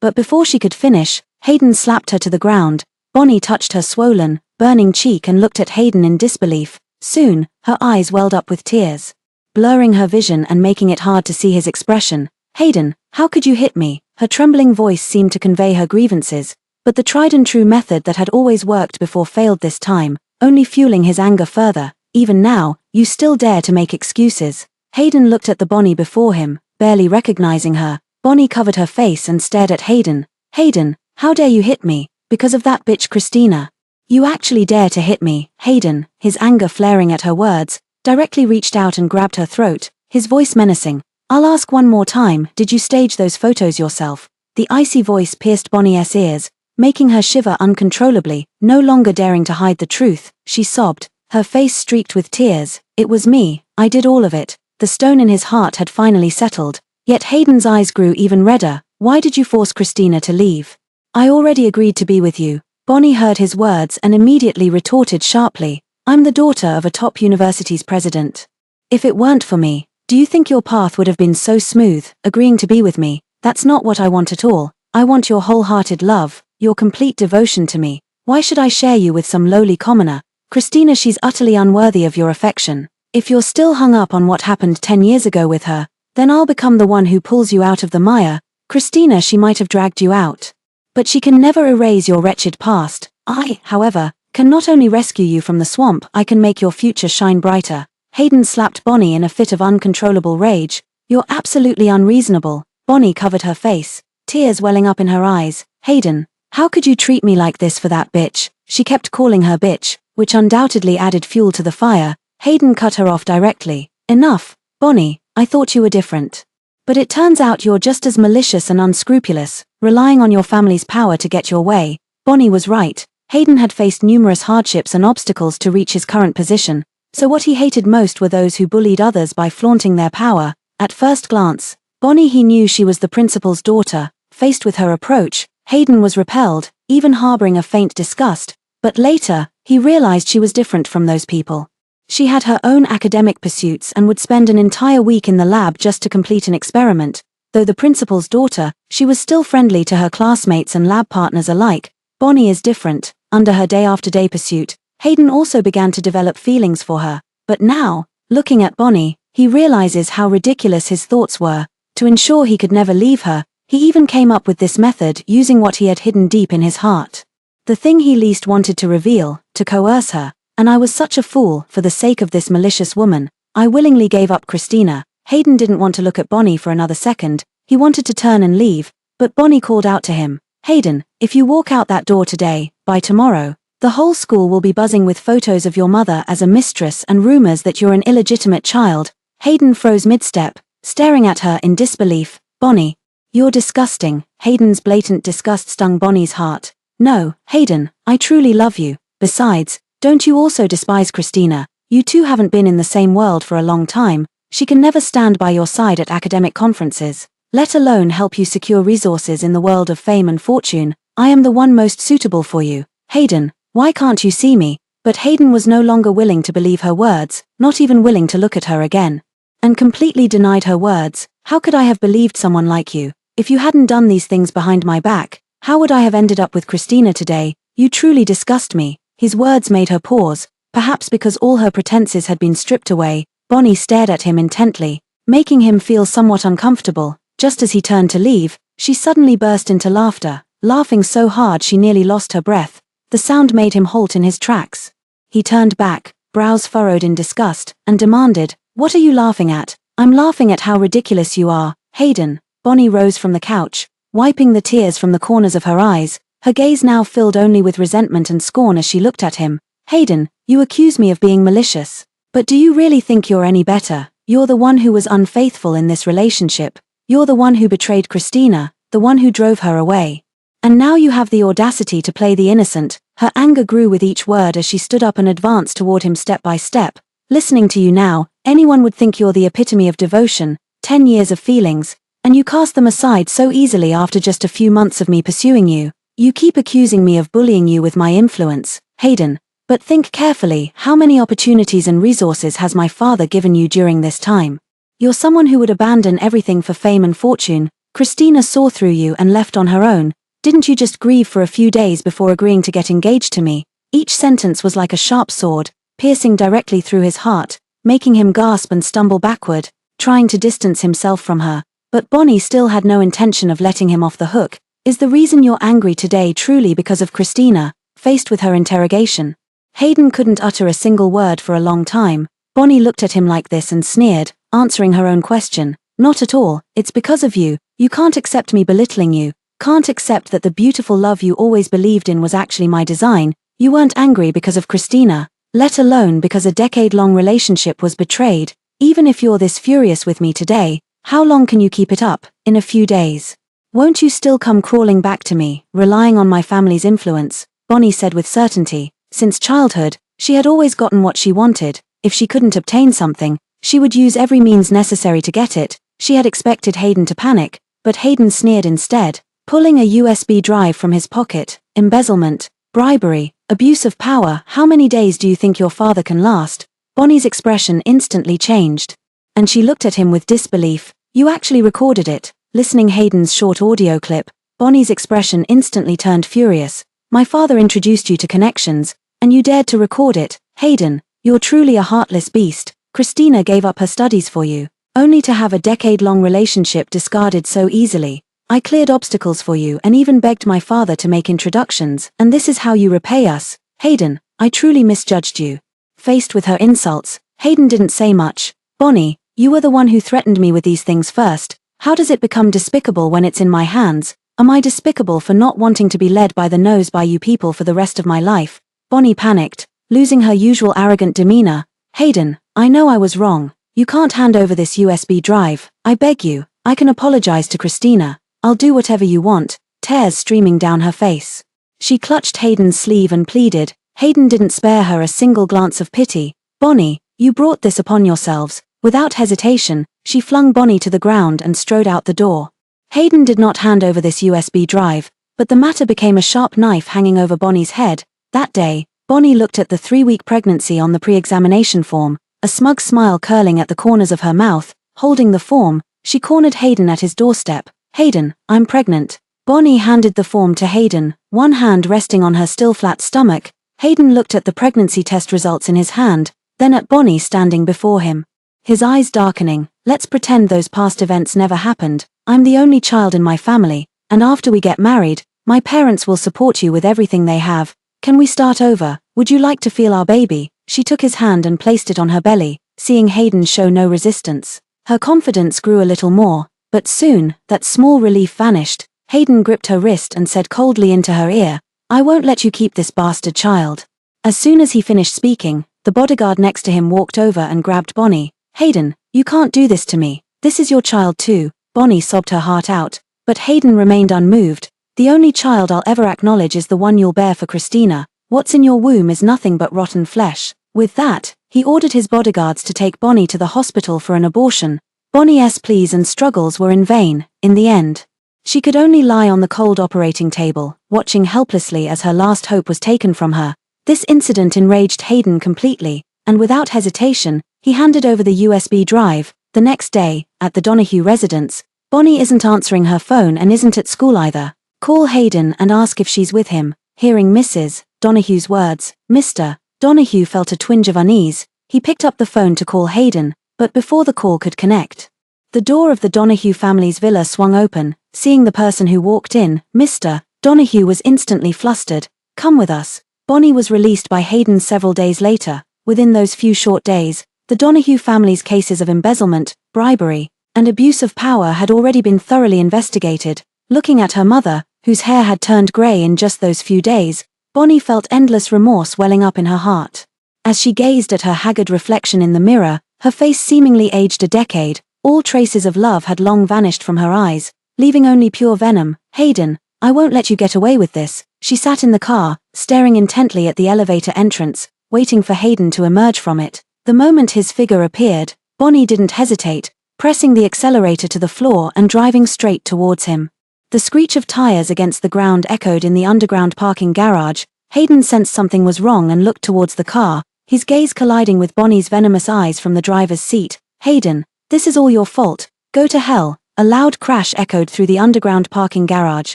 But before she could finish, Hayden slapped her to the ground. Bonnie touched her swollen, burning cheek and looked at Hayden in disbelief. Soon, her eyes welled up with tears, blurring her vision and making it hard to see his expression. Hayden, how could you hit me? Her trembling voice seemed to convey her grievances, but the tried-and-true method that had always worked before failed this time, only fueling his anger further. Even now, you still dare to make excuses. Hayden looked at the Bonnie before him, barely recognizing her. Bonnie covered her face and stared at Hayden. Hayden, how dare you hit me? Because of that bitch Christina. You actually dare to hit me? Hayden, his anger flaring at her words, directly reached out and grabbed her throat, his voice menacing. I'll ask one more time, did you stage those photos yourself? The icy voice pierced Bonnie's ears, making her shiver uncontrollably. No longer daring to hide the truth, she sobbed, her face streaked with tears. It was me, I did all of it. The stone in his heart had finally settled, yet Hayden's eyes grew even redder. Why did you force Christina to leave? I already agreed to be with you. Bonnie heard his words and immediately retorted sharply. I'm the daughter of a top university's president. If it weren't for me, do you think your path would have been so smooth, agreeing to be with me? That's not what I want at all. I want your wholehearted love, your complete devotion to me. Why should I share you with some lowly commoner? Christina, she's utterly unworthy of your affection. If you're still hung up on what happened 10 years ago with her, then I'll become the one who pulls you out of the mire. Christina, she might have dragged you out, but she can never erase your wretched past. I, however, can not only rescue you from the swamp, I can make your future shine brighter. Hayden slapped Bonnie in a fit of uncontrollable rage. You're absolutely unreasonable. Bonnie covered her face, tears welling up in her eyes. Hayden, how could you treat me like this for that bitch? She kept calling her bitch, which undoubtedly added fuel to the fire. Hayden cut her off directly. Enough, Bonnie, I thought you were different. But it turns out you're just as malicious and unscrupulous, relying on your family's power to get your way. Bonnie was right. Hayden had faced numerous hardships and obstacles to reach his current position, so what he hated most were those who bullied others by flaunting their power. At first glance, Bonnie he knew she was the principal's daughter. Faced with her approach, Hayden was repelled, even harboring a faint disgust, but later, he realized she was different from those people. She had her own academic pursuits and would spend an entire week in the lab just to complete an experiment. Though the principal's daughter, she was still friendly to her classmates and lab partners alike. Bonnie is different. Under her day-after-day pursuit, Hayden also began to develop feelings for her. But now, looking at Bonnie, he realizes how ridiculous his thoughts were. To ensure he could never leave her, he even came up with this method using what he had hidden deep in his heart. The thing he least wanted to reveal, to coerce her. And I was such a fool. For the sake of this malicious woman, I willingly gave up Christina. Hayden didn't want to look at Bonnie for another second. He wanted to turn and leave, but Bonnie called out to him. Hayden, if you walk out that door today, by tomorrow, the whole school will be buzzing with photos of your mother as a mistress and rumors that you're an illegitimate child. Hayden froze mid-step, staring at her in disbelief. Bonnie, you're disgusting. Hayden's blatant disgust stung Bonnie's heart. No, Hayden, I truly love you. Besides, don't you also despise Christina? You two haven't been in the same world for a long time. She can never stand by your side at academic conferences, let alone help you secure resources in the world of fame and fortune. I am the one most suitable for you. Hayden, why can't you see me? But Hayden was no longer willing to believe her words, not even willing to look at her again. And completely denied her words. How could I have believed someone like you? If you hadn't done these things behind my back, how would I have ended up with Christina today? You truly disgust me. His words made her pause, perhaps because all her pretenses had been stripped away. Bonnie stared at him intently, making him feel somewhat uncomfortable. Just as he turned to leave, she suddenly burst into laughter, laughing so hard she nearly lost her breath. The sound made him halt in his tracks. He turned back, brows furrowed in disgust, and demanded, "What are you laughing at?" "I'm laughing at how ridiculous you are, Hayden." Bonnie rose from the couch, wiping the tears from the corners of her eyes, her gaze now filled only with resentment and scorn as she looked at him. "Hayden, you accuse me of being malicious. But do you really think you're any better? You're the one who was unfaithful in this relationship. You're the one who betrayed Christina, the one who drove her away. And now you have the audacity to play the innocent." Her anger grew with each word as she stood up and advanced toward him step by step. "Listening to you now, anyone would think you're the epitome of devotion, 10 years of feelings, and you cast them aside so easily after just a few months of me pursuing you. You keep accusing me of bullying you with my influence, Hayden. But think carefully, how many opportunities and resources has my father given you during this time? You're someone who would abandon everything for fame and fortune. Christina saw through you and left on her own. Didn't you just grieve for a few days before agreeing to get engaged to me?" Each sentence was like a sharp sword, piercing directly through his heart, making him gasp and stumble backward, trying to distance himself from her. But Bonnie still had no intention of letting him off the hook. "Is the reason you're angry today truly because of Christina?" Faced with her interrogation, Hayden couldn't utter a single word for a long time. Bonnie looked at him like this and sneered, answering her own question. "Not at all, it's because of you. You can't accept me belittling you. Can't accept that the beautiful love you always believed in was actually my design. You weren't angry because of Christina, let alone because a decade-long relationship was betrayed. Even if you're this furious with me today, how long can you keep it up? In a few days. Won't you still come crawling back to me, relying on my family's influence?" Bonnie said with certainty. Since childhood, she had always gotten what she wanted. If she couldn't obtain something, she would use every means necessary to get it. She had expected Hayden to panic, but Hayden sneered instead, pulling a USB drive from his pocket. "Embezzlement, bribery, abuse of power. How many days do you think your father can last?" Bonnie's expression instantly changed, and she looked at him with disbelief. "You actually recorded it?" Listening Hayden's short audio clip, Bonnie's expression instantly turned furious. "My father introduced you to connections, and you dared to record it? Hayden, you're truly a heartless beast. Christina gave up her studies for you, only to have a decade-long relationship discarded so easily. I cleared obstacles for you and even begged my father to make introductions, and this is how you repay us? Hayden, I truly misjudged you." Faced with her insults, Hayden didn't say much. Bonnie, you were the one who threatened me with these things first. How does it become despicable when it's in my hands? Am I despicable for not wanting to be led by the nose by you people for the rest of my life? Bonnie panicked, losing her usual arrogant demeanor. Hayden, I know I was wrong. You can't hand over this USB drive. I beg you. I can apologize to Christina. I'll do whatever you want, tears streaming down her face. She clutched Hayden's sleeve and pleaded. Hayden didn't spare her a single glance of pity. Bonnie, you brought this upon yourselves. Without hesitation, she flung Bonnie to the ground and strode out the door. Hayden did not hand over this USB drive, but the matter became a sharp knife hanging over Bonnie's head. That day, Bonnie looked at the 3-week pregnancy on the pre-examination form, a smug smile curling at the corners of her mouth. Holding the form, she cornered Hayden at his doorstep. Hayden, I'm pregnant. Bonnie handed the form to Hayden, one hand resting on her still flat stomach. Hayden looked at the pregnancy test results in his hand, then at Bonnie standing before him. His eyes darkening. Let's pretend those past events never happened. I'm the only child in my family, and after we get married, my parents will support you with everything they have. Can we start over? Would you like to feel our baby? She took his hand and placed it on her belly, seeing Hayden show no resistance. Her confidence grew a little more, but soon, that small relief vanished. Hayden gripped her wrist and said coldly into her ear, I won't let you keep this bastard child. As soon as he finished speaking, the bodyguard next to him walked over and grabbed Bonnie. Hayden, you can't do this to me. This is your child too. Bonnie sobbed her heart out, but Hayden remained unmoved. The only child I'll ever acknowledge is the one you'll bear for Christina. What's in your womb is nothing but rotten flesh. With that, he ordered his bodyguards to take Bonnie to the hospital for an abortion. Bonnie's pleas and struggles were in vain. In the end, she could only lie on the cold operating table, watching helplessly as her last hope was taken from her. This incident enraged Hayden completely, and without hesitation, he handed over the USB drive. The next day, at the Donahue residence, Bonnie isn't answering her phone and isn't at school either. Call Hayden and ask if she's with him. Hearing Mrs. Donahue's words, Mr. Donahue felt a twinge of unease. He picked up the phone to call Hayden, but before the call could connect, the door of the Donahue family's villa swung open. Seeing the person who walked in, Mr. Donahue was instantly flustered. Come with us. Bonnie was released by Hayden several days later. Within those few short days, the Donahue family's cases of embezzlement, bribery, and abuse of power had already been thoroughly investigated. Looking at her mother, whose hair had turned grey in just those few days, Bonnie felt endless remorse welling up in her heart. As she gazed at her haggard reflection in the mirror, her face seemingly aged a decade. All traces of love had long vanished from her eyes, leaving only pure venom. Hayden, I won't let you get away with this. She sat in the car, staring intently at the elevator entrance, waiting for Hayden to emerge from it. The moment his figure appeared, Bonnie didn't hesitate, pressing the accelerator to the floor and driving straight towards him. The screech of tires against the ground echoed in the underground parking garage. Hayden sensed something was wrong and looked towards the car, his gaze colliding with Bonnie's venomous eyes from the driver's seat. Hayden, this is all your fault. Go to hell. A loud crash echoed through the underground parking garage.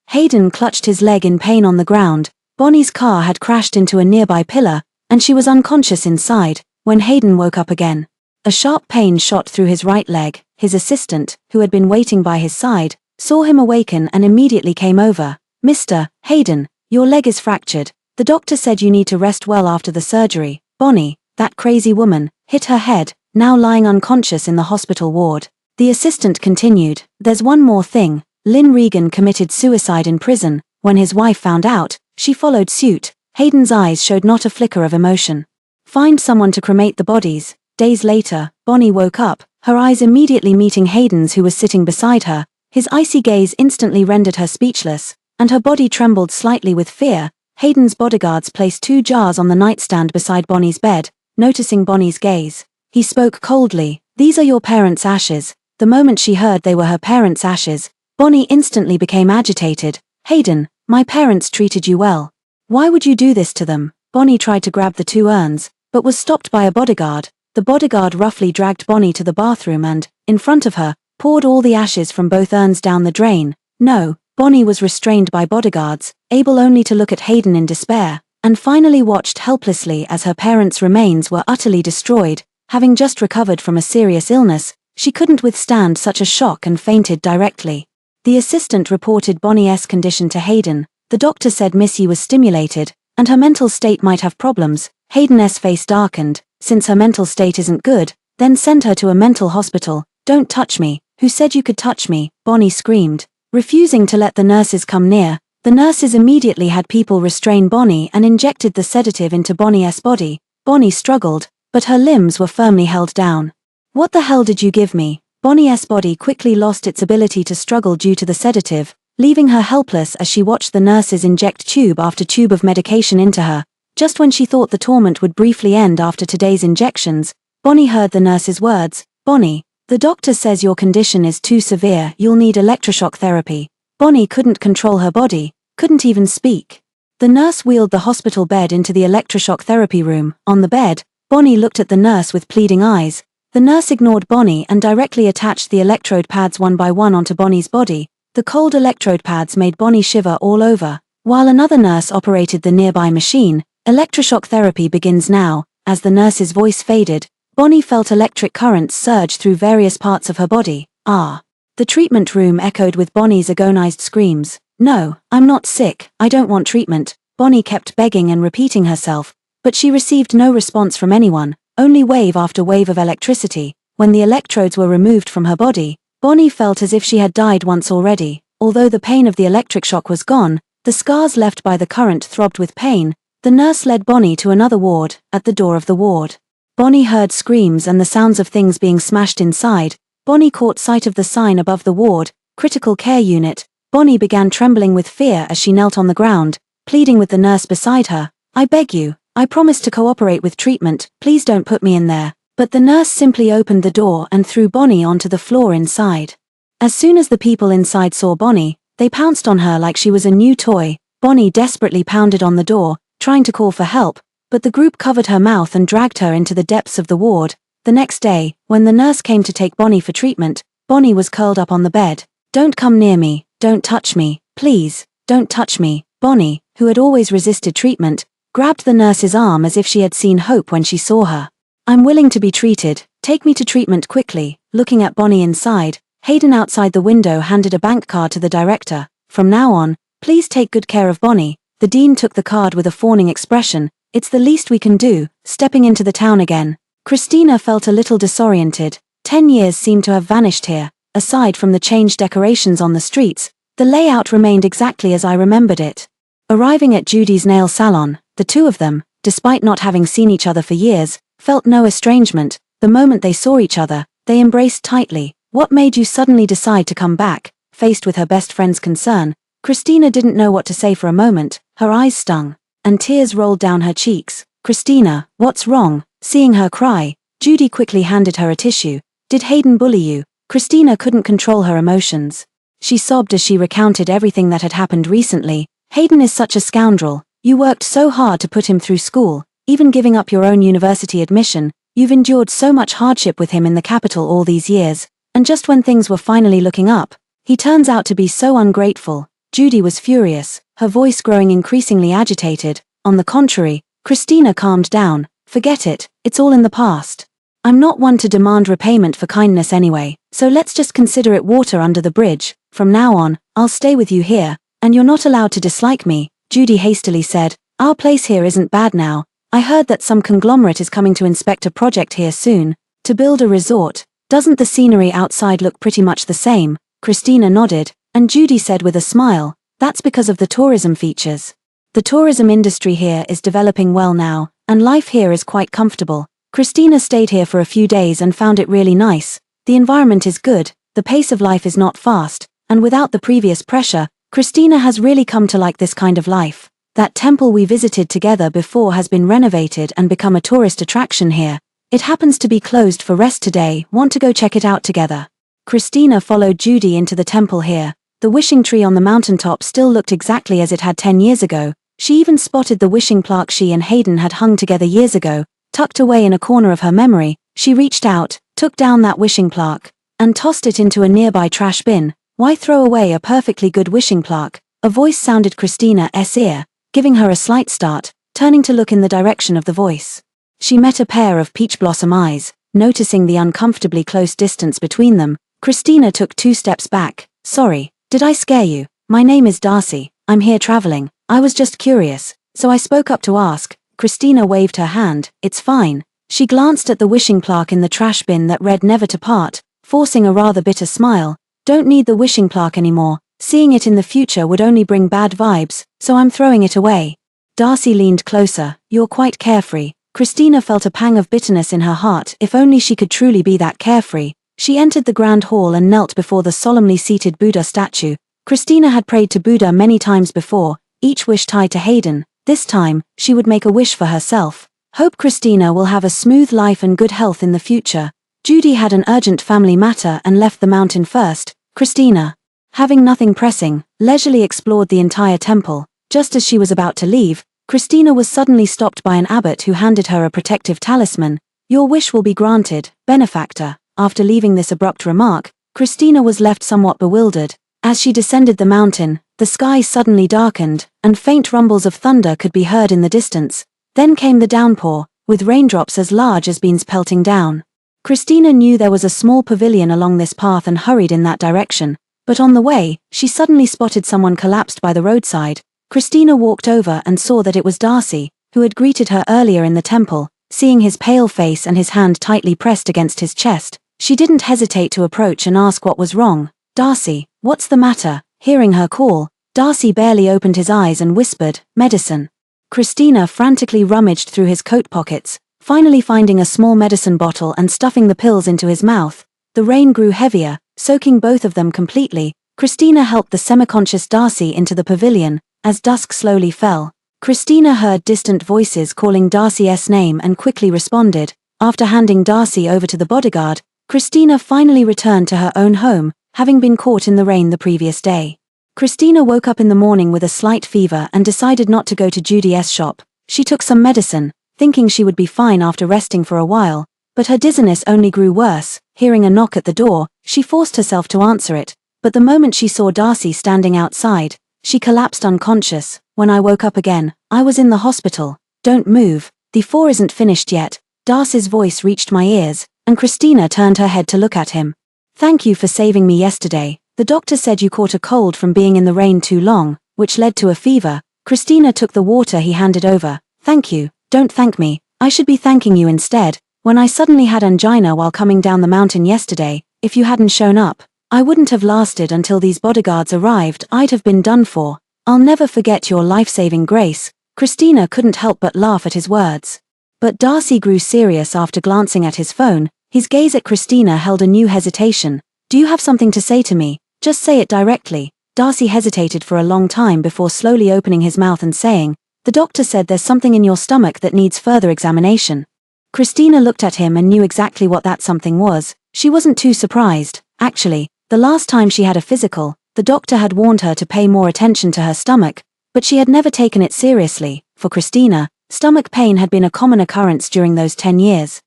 Hayden clutched his leg in pain on the ground. Bonnie's car had crashed into a nearby pillar, and she was unconscious inside. When Hayden woke up again, a sharp pain shot through his right leg. His assistant, who had been waiting by his side, saw him awaken and immediately came over. Mr. Hayden, your leg is fractured. The doctor said you need to rest well after the surgery. Bonnie, that crazy woman, hit her head, now lying unconscious in the hospital ward. The assistant continued, there's one more thing. Lynn Regan committed suicide in prison. When his wife found out, she followed suit. Hayden's eyes showed not a flicker of emotion. Find someone to cremate the bodies. Days later, Bonnie woke up, her eyes immediately meeting Hayden's, who was sitting beside her. His icy gaze instantly rendered her speechless, and her body trembled slightly with fear. Hayden's bodyguards placed 2 jars on the nightstand beside Bonnie's bed. Noticing Bonnie's gaze, he spoke coldly, these are your parents' ashes. The moment she heard they were her parents' ashes, Bonnie instantly became agitated. Hayden, my parents treated you well. Why would you do this to them? Bonnie tried to grab the 2 urns, but was stopped by a bodyguard. The bodyguard roughly dragged Bonnie to the bathroom and, in front of her, poured all the ashes from both urns down the drain. No, Bonnie was restrained by bodyguards, able only to look at Hayden in despair, and finally watched helplessly as her parents' remains were utterly destroyed. Having just recovered from a serious illness, she couldn't withstand such a shock and fainted directly. The assistant reported Bonnie's condition to Hayden. The doctor said Missy was stimulated, and her mental state might have problems. Hayden's face darkened. since her mental state isn't good, then send her to a mental hospital. Don't touch me. Who said you could touch me? Bonnie screamed. Refusing to let the nurses come near, the nurses immediately had people restrain Bonnie and injected the sedative into Bonnie's body. Bonnie struggled, but her limbs were firmly held down. What the hell did you give me? Bonnie's body quickly lost its ability to struggle due to the sedative, leaving her helpless as she watched the nurses inject tube after tube of medication into her. Just when she thought the torment would briefly end after today's injections, Bonnie heard the nurse's words. Bonnie, the doctor says your condition is too severe, you'll need electroshock therapy. Bonnie couldn't control her body, couldn't even speak. The nurse wheeled the hospital bed into the electroshock therapy room. On the bed, Bonnie looked at the nurse with pleading eyes. The nurse ignored Bonnie and directly attached the electrode pads one by one onto Bonnie's body. The cold electrode pads made Bonnie shiver all over. While another nurse operated the nearby machine, electroshock therapy begins now. As the nurse's voice faded, Bonnie felt electric currents surge through various parts of her body. Ah! The treatment room echoed with Bonnie's agonized screams. No, I'm not sick, I don't want treatment. Bonnie kept begging and repeating herself, but she received no response from anyone, only wave after wave of electricity. When the electrodes were removed from her body, Bonnie felt as if she had died once already. Although the pain of the electric shock was gone, the scars left by the current throbbed with pain. The nurse led Bonnie to another ward. At the door of the ward, Bonnie heard screams and the sounds of things being smashed inside. Bonnie caught sight of the sign above the ward, critical care unit. Bonnie began trembling with fear as she knelt on the ground, pleading with the nurse beside her. I beg you, I promise to cooperate with treatment, please don't put me in there. But the nurse simply opened the door and threw Bonnie onto the floor inside. As soon as the people inside saw Bonnie, they pounced on her like she was a new toy. Bonnie desperately pounded on the door, trying to call for help, but the group covered her mouth and dragged her into the depths of the ward. The next day, when the nurse came to take Bonnie for treatment, Bonnie was curled up on the bed. Don't come near me, don't touch me, please, don't touch me. Bonnie, who had always resisted treatment, grabbed the nurse's arm as if she had seen hope when she saw her. I'm willing to be treated, take me to treatment quickly. Looking at Bonnie inside, Hayden outside the window handed a bank card to the director. From now on, please take good care of Bonnie. The dean took the card with a fawning expression. It's the least we can do. Stepping into the town again, Christina felt a little disoriented. 10 years seemed to have vanished here. Aside from the changed decorations on the streets, the layout remained exactly as I remembered it. Arriving at Judy's nail salon, the two of them, despite not having seen each other for years, felt no estrangement. The moment they saw each other, they embraced tightly. What made you suddenly decide to come back? Faced with her best friend's concern, Christina didn't know what to say for a moment. Her eyes stung, and tears rolled down her cheeks. Christina, what's wrong? Seeing her cry, Judy quickly handed her a tissue. Did Hayden bully you? Christina couldn't control her emotions. She sobbed as she recounted everything that had happened recently. Hayden is such a scoundrel. You worked so hard to put him through school, even giving up your own university admission. You've endured so much hardship with him in the capital all these years, and just when things were finally looking up, he turns out to be so ungrateful. Judy was furious, her voice growing increasingly agitated. On the contrary, Christina calmed down. Forget it, it's all in the past. I'm not one to demand repayment for kindness anyway, so let's just consider it water under the bridge. From now on, I'll stay with you here, and you're not allowed to dislike me, Judy hastily said. Our place here isn't bad now. I heard that some conglomerate is coming to inspect a project here soon, to build a resort. Doesn't the scenery outside look pretty much the same? Christina nodded, and Judy said with a smile, that's because of the tourism features. The tourism industry here is developing well now, and life here is quite comfortable. Christina stayed here for a few days and found it really nice. The environment is good, the pace of life is not fast, and without the previous pressure, Christina has really come to like this kind of life. That temple we visited together before has been renovated and become a tourist attraction here. It happens to be closed for rest today. Want to go check it out together? Christina followed Judy into the temple here. The wishing tree on the mountaintop still looked exactly as it had 10 years ago. She even spotted the wishing plaque she and Hayden had hung together years ago. Tucked away in a corner of her memory, she reached out, took down that wishing plaque, and tossed it into a nearby trash bin. Why throw away a perfectly good wishing plaque? A voice sounded Christina's ear, giving her a slight start. Turning to look in the direction of the voice, she met a pair of peach blossom eyes. Noticing the uncomfortably close distance between them, Christina took 2 steps back. Sorry, did I scare you? My name is Darcy, I'm here traveling. I was just curious, so I spoke up to ask. Christina waved her hand. It's fine. She glanced at the wishing plaque in the trash bin that read "Never to Part," forcing a rather bitter smile. Don't need the wishing plaque anymore. Seeing it in the future would only bring bad vibes, so I'm throwing it away. Darcy leaned closer. You're quite carefree. Christina felt a pang of bitterness in her heart. If only she could truly be that carefree. She entered the grand hall and knelt before the solemnly seated Buddha statue. Christina had prayed to Buddha many times before, each wish tied to Hayden. This time, she would make a wish for herself. Hope Christina will have a smooth life and good health in the future. Judy had an urgent family matter and left the mountain first. Christina, having nothing pressing, leisurely explored the entire temple. Just as she was about to leave, Christina was suddenly stopped by an abbot who handed her a protective talisman. Your wish will be granted, benefactor. After leaving this abrupt remark, Christina was left somewhat bewildered. As she descended the mountain, the sky suddenly darkened, and faint rumbles of thunder could be heard in the distance. Then came the downpour, with raindrops as large as beans pelting down. Christina knew there was a small pavilion along this path and hurried in that direction, but on the way, she suddenly spotted someone collapsed by the roadside. Christina walked over and saw that it was Darcy, who had greeted her earlier in the temple. Seeing his pale face and his hand tightly pressed against his chest, she didn't hesitate to approach and ask what was wrong. Darcy, what's the matter? Hearing her call, Darcy barely opened his eyes and whispered, medicine. Christina frantically rummaged through his coat pockets, finally finding a small medicine bottle and stuffing the pills into his mouth. The rain grew heavier, soaking both of them completely. Christina helped the semi-conscious Darcy into the pavilion. As dusk slowly fell, Christina heard distant voices calling Darcy's name and quickly responded. After handing Darcy over to the bodyguard, Christina finally returned to her own home, having been caught in the rain the previous day. Christina woke up in the morning with a slight fever and decided not to go to Judy's shop. She took some medicine, thinking she would be fine after resting for a while, but her dizziness only grew worse. Hearing a knock at the door, she forced herself to answer it, but the moment she saw Darcy standing outside, she collapsed unconscious. When I woke up again, I was in the hospital. Don't move, the 4 isn't finished yet. Darcy's voice reached my ears, and Christina turned her head to look at him. Thank you for saving me yesterday. The doctor said you caught a cold from being in the rain too long, which led to a fever. Christina took the water he handed over. Thank you. Don't thank me. I should be thanking you instead. When I suddenly had angina while coming down the mountain yesterday, if you hadn't shown up, I wouldn't have lasted until these bodyguards arrived. I'd have been done for. I'll never forget your life-saving grace. Christina couldn't help but laugh at his words. But Darcy grew serious after glancing at his phone. His gaze at Christina held a new hesitation. Do you have something to say to me? Just say it directly. Darcy hesitated for a long time before slowly opening his mouth and saying, the doctor said there's something in your stomach that needs further examination. Christina looked at him and knew exactly what that something was. She wasn't too surprised. Actually, the last time she had a physical, the doctor had warned her to pay more attention to her stomach, but she had never taken it seriously. For Christina, stomach pain had been a common occurrence during those 10 years.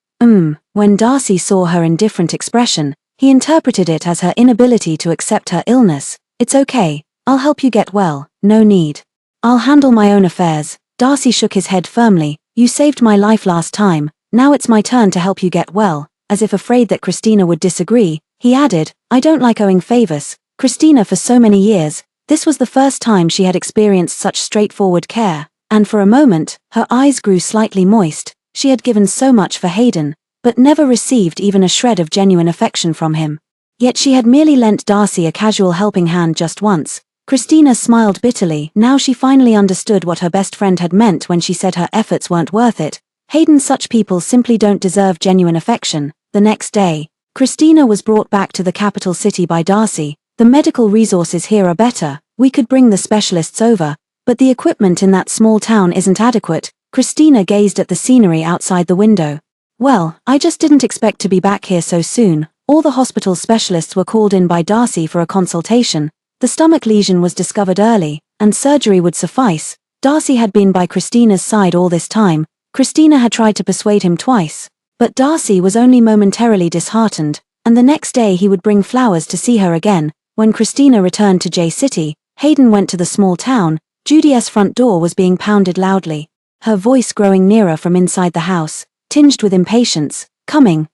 When Darcy saw her indifferent expression, he interpreted it as her inability to accept her illness. It's okay, I'll help you get well, no need. I'll handle my own affairs. Darcy shook his head firmly. You saved my life last time, now it's my turn to help you get well. As if afraid that Christina would disagree, he added, I don't like owing favors. Christina for so many years, this was the first time she had experienced such straightforward care, and for a moment, her eyes grew slightly moist. She had given so much for Hayden, but never received even a shred of genuine affection from him. Yet she had merely lent Darcy a casual helping hand just once. Christina smiled bitterly. Now she finally understood what her best friend had meant when she said her efforts weren't worth it. Hayden, such people simply don't deserve genuine affection. The next day, Christina was brought back to the capital city by Darcy. The medical resources here are better. We could bring the specialists over, but the equipment in that small town isn't adequate. Christina gazed at the scenery outside the window. Well, I just didn't expect to be back here so soon. All the hospital specialists were called in by Darcy for a consultation. The stomach lesion was discovered early, and surgery would suffice. Darcy had been by Christina's side all this time. Christina had tried to persuade him twice, but Darcy was only momentarily disheartened, and the next day he would bring flowers to see her again. When Christina returned to J City, Hayden went to the small town. Judy's front door was being pounded loudly, her voice growing nearer from inside the house, tinged with impatience. Coming,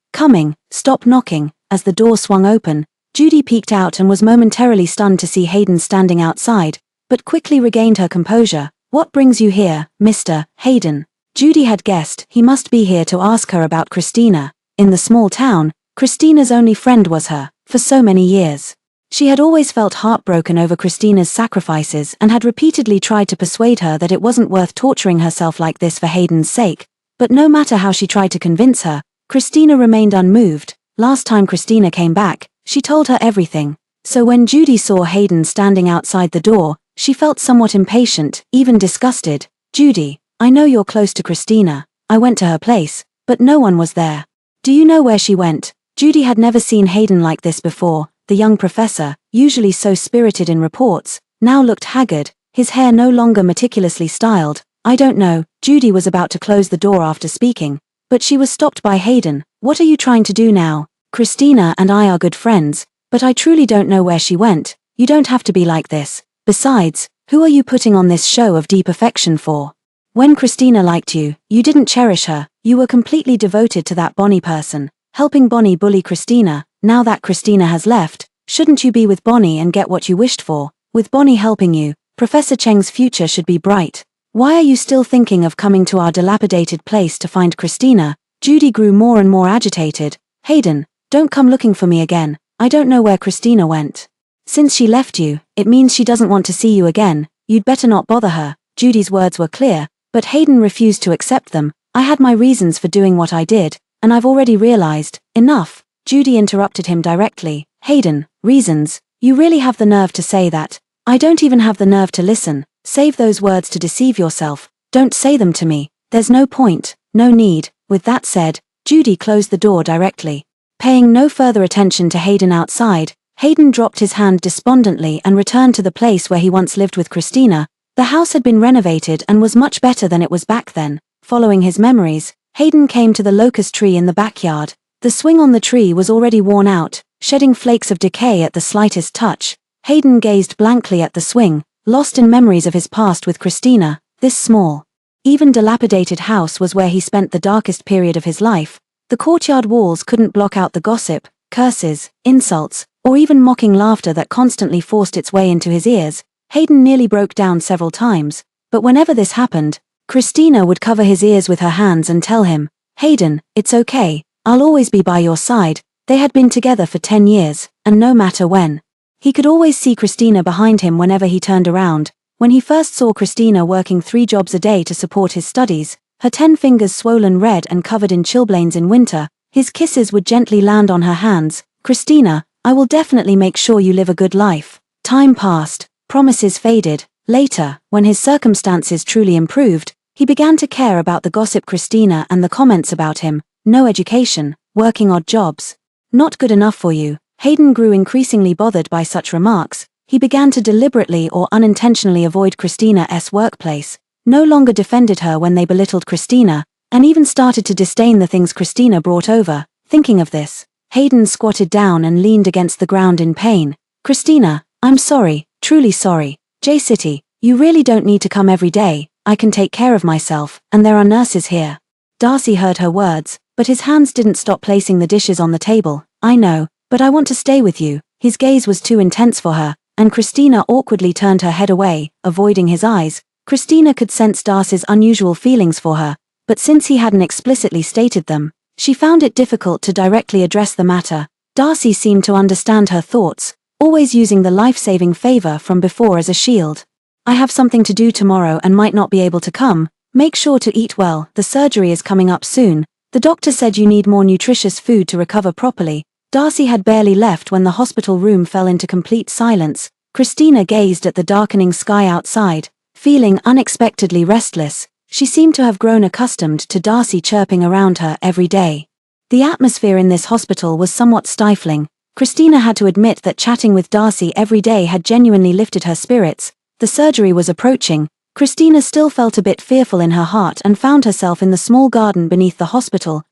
stop knocking. As the door swung open, Judy peeked out and was momentarily stunned to see Hayden standing outside, but quickly regained her composure. What brings you here, Mr. Hayden? Judy had guessed he must be here to ask her about Christina. In the small town, Christina's only friend was her, for so many years. She had always felt heartbroken over Christina's sacrifices and had repeatedly tried to persuade her that it wasn't worth torturing herself like this for Hayden's sake, but no matter how she tried to convince her, Christina remained unmoved. Last time Christina came back, she told her everything. So when Judy saw Hayden standing outside the door, she felt somewhat impatient, even disgusted. "Judy, I know you're close to Christina. I went to her place, but no one was there. Do you know where she went?" Judy had never seen Hayden like this before. The young professor, usually so spirited in reports, now looked haggard, his hair no longer meticulously styled. "I don't know." Judy was about to close the door after speaking, but she was stopped by Hayden. "What are you trying to do now? Christina and I are good friends, but I truly don't know where she went. You don't have to be like this. Besides, who are you putting on this show of deep affection for? When Christina liked you, you didn't cherish her. You were completely devoted to that Bonnie person, helping Bonnie bully Christina. Now that Christina has left, shouldn't you be with Bonnie and get what you wished for? With Bonnie helping you, Professor Cheng's future should be bright. Why are you still thinking of coming to our dilapidated place to find Christina?" Judy grew more and more agitated. "Hayden, don't come looking for me again. I don't know where Christina went. Since she left you, it means she doesn't want to see you again. You'd better not bother her." Judy's words were clear, but Hayden refused to accept them. "I had my reasons for doing what I did, and I've already realized." "Enough," Judy interrupted him directly. "Hayden, reasons? You really have the nerve to say that? I don't even have the nerve to listen. Save those words to deceive yourself. Don't say them to me. There's no point, no need." With that said, Judy closed the door directly. Paying no further attention to Hayden outside, Hayden dropped his hand despondently and returned to the place where he once lived with Christina. The house had been renovated and was much better than it was back then. Following his memories, Hayden came to the locust tree in the backyard. The swing on the tree was already worn out, shedding flakes of decay at the slightest touch. Hayden gazed blankly at the swing, lost in memories of his past with Christina. This small, even dilapidated house was where he spent the darkest period of his life. The courtyard walls couldn't block out the gossip, curses, insults, or even mocking laughter that constantly forced its way into his ears. Hayden nearly broke down several times, but whenever this happened, Christina would cover his ears with her hands and tell him, "Hayden, it's okay, I'll always be by your side." They had been together for 10 years, and no matter when, he could always see Christina behind him whenever he turned around. When he first saw Christina working 3 jobs a day to support his studies, her 10 fingers swollen red and covered in chilblains in winter, his kisses would gently land on her hands. "Christina, I will definitely make sure you live a good life." Time passed, promises faded. Later, when his circumstances truly improved, he began to care about the gossip Christina and the comments about him. "No education, working odd jobs. Not good enough for you." Hayden grew increasingly bothered by such remarks. He began to deliberately or unintentionally avoid Christina's workplace, no longer defended her when they belittled Christina, and even started to disdain the things Christina brought over. Thinking of this, Hayden squatted down and leaned against the ground in pain. "Christina, I'm sorry, truly sorry. J-City, you really don't need to come every day. I can take care of myself, and there are nurses here." Darcy heard her words, but his hands didn't stop placing the dishes on the table. "I know, but I want to stay with you." His gaze was too intense for her, and Christina awkwardly turned her head away, avoiding his eyes. Christina could sense Darcy's unusual feelings for her, but since he hadn't explicitly stated them, she found it difficult to directly address the matter. Darcy seemed to understand her thoughts, always using the life-saving favor from before as a shield. "I have something to do tomorrow and might not be able to come. Make sure to eat well, the surgery is coming up soon. The doctor said you need more nutritious food to recover properly." Darcy had barely left when the hospital room fell into complete silence. Christina gazed at the darkening sky outside, feeling unexpectedly restless. She seemed to have grown accustomed to Darcy chirping around her every day. The atmosphere in this hospital was somewhat stifling. Christina had to admit that chatting with Darcy every day had genuinely lifted her spirits. The surgery was approaching. Christina still felt a bit fearful in her heart and found herself in the small garden beneath the hospital.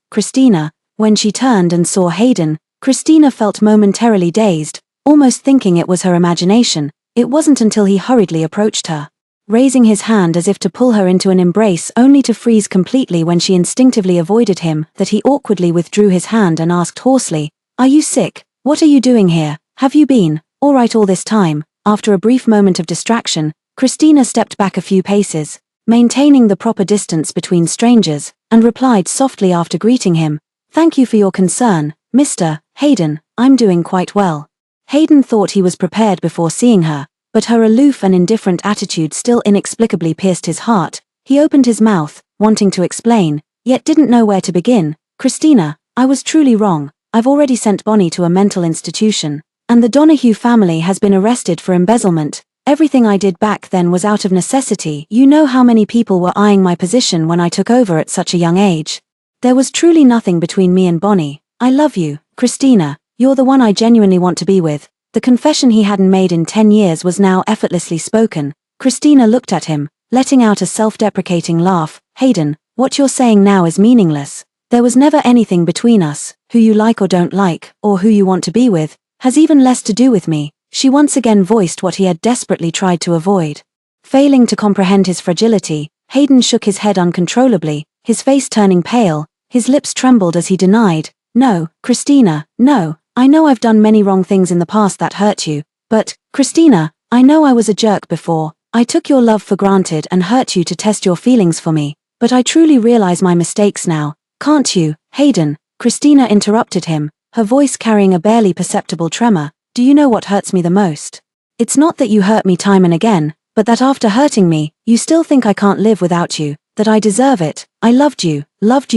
When she turned and saw Hayden, Christina felt momentarily dazed, almost thinking it was her imagination. It wasn't until he hurriedly approached her, raising his hand as if to pull her into an embrace only to freeze completely when she instinctively avoided him, that he awkwardly withdrew his hand and asked hoarsely, "Are you sick? What are you doing here? Have you been all right all this time?" After a brief moment of distraction, Christina stepped back a few paces. maintaining the proper distance between strangers, and replied softly after greeting him, "Thank you for your concern, Mr. Hayden, I'm doing quite well." Hayden thought he was prepared before seeing her, but her aloof and indifferent attitude still inexplicably pierced his heart. He opened his mouth, wanting to explain, yet didn't know where to begin. "Christina, I was truly wrong. I've already sent Bonnie to a mental institution, and the Donahue family has been arrested for embezzlement. Everything I did back then was out of necessity. You know how many people were eyeing my position when I took over at such a young age. There was truly nothing between me and Bonnie. I love you, Christina. You're the one I genuinely want to be with." The confession he hadn't made in 10 years was now effortlessly spoken. Christina looked at him, letting out a self-deprecating laugh. "Hayden, what you're saying now is meaningless. There was never anything between us. Who you like or don't like, or who you want to be with, has even less to do with me." She once again voiced what he had desperately tried to avoid. Failing to comprehend his fragility, Hayden shook his head uncontrollably, his face turning pale. His lips trembled as he denied, "No, Christina, no. I know I've done many wrong things in the past that hurt you, but, Christina, I know I was a jerk before. I took your love for granted and hurt you to test your feelings for me, but I truly realize my mistakes now. Can't you, Hayden?" Christina interrupted him, her voice carrying a barely perceptible tremor. "Do you know what hurts me the most? It's not that you hurt me time and again, but that after hurting me, you still think I can't live without you, that I deserve it. I loved you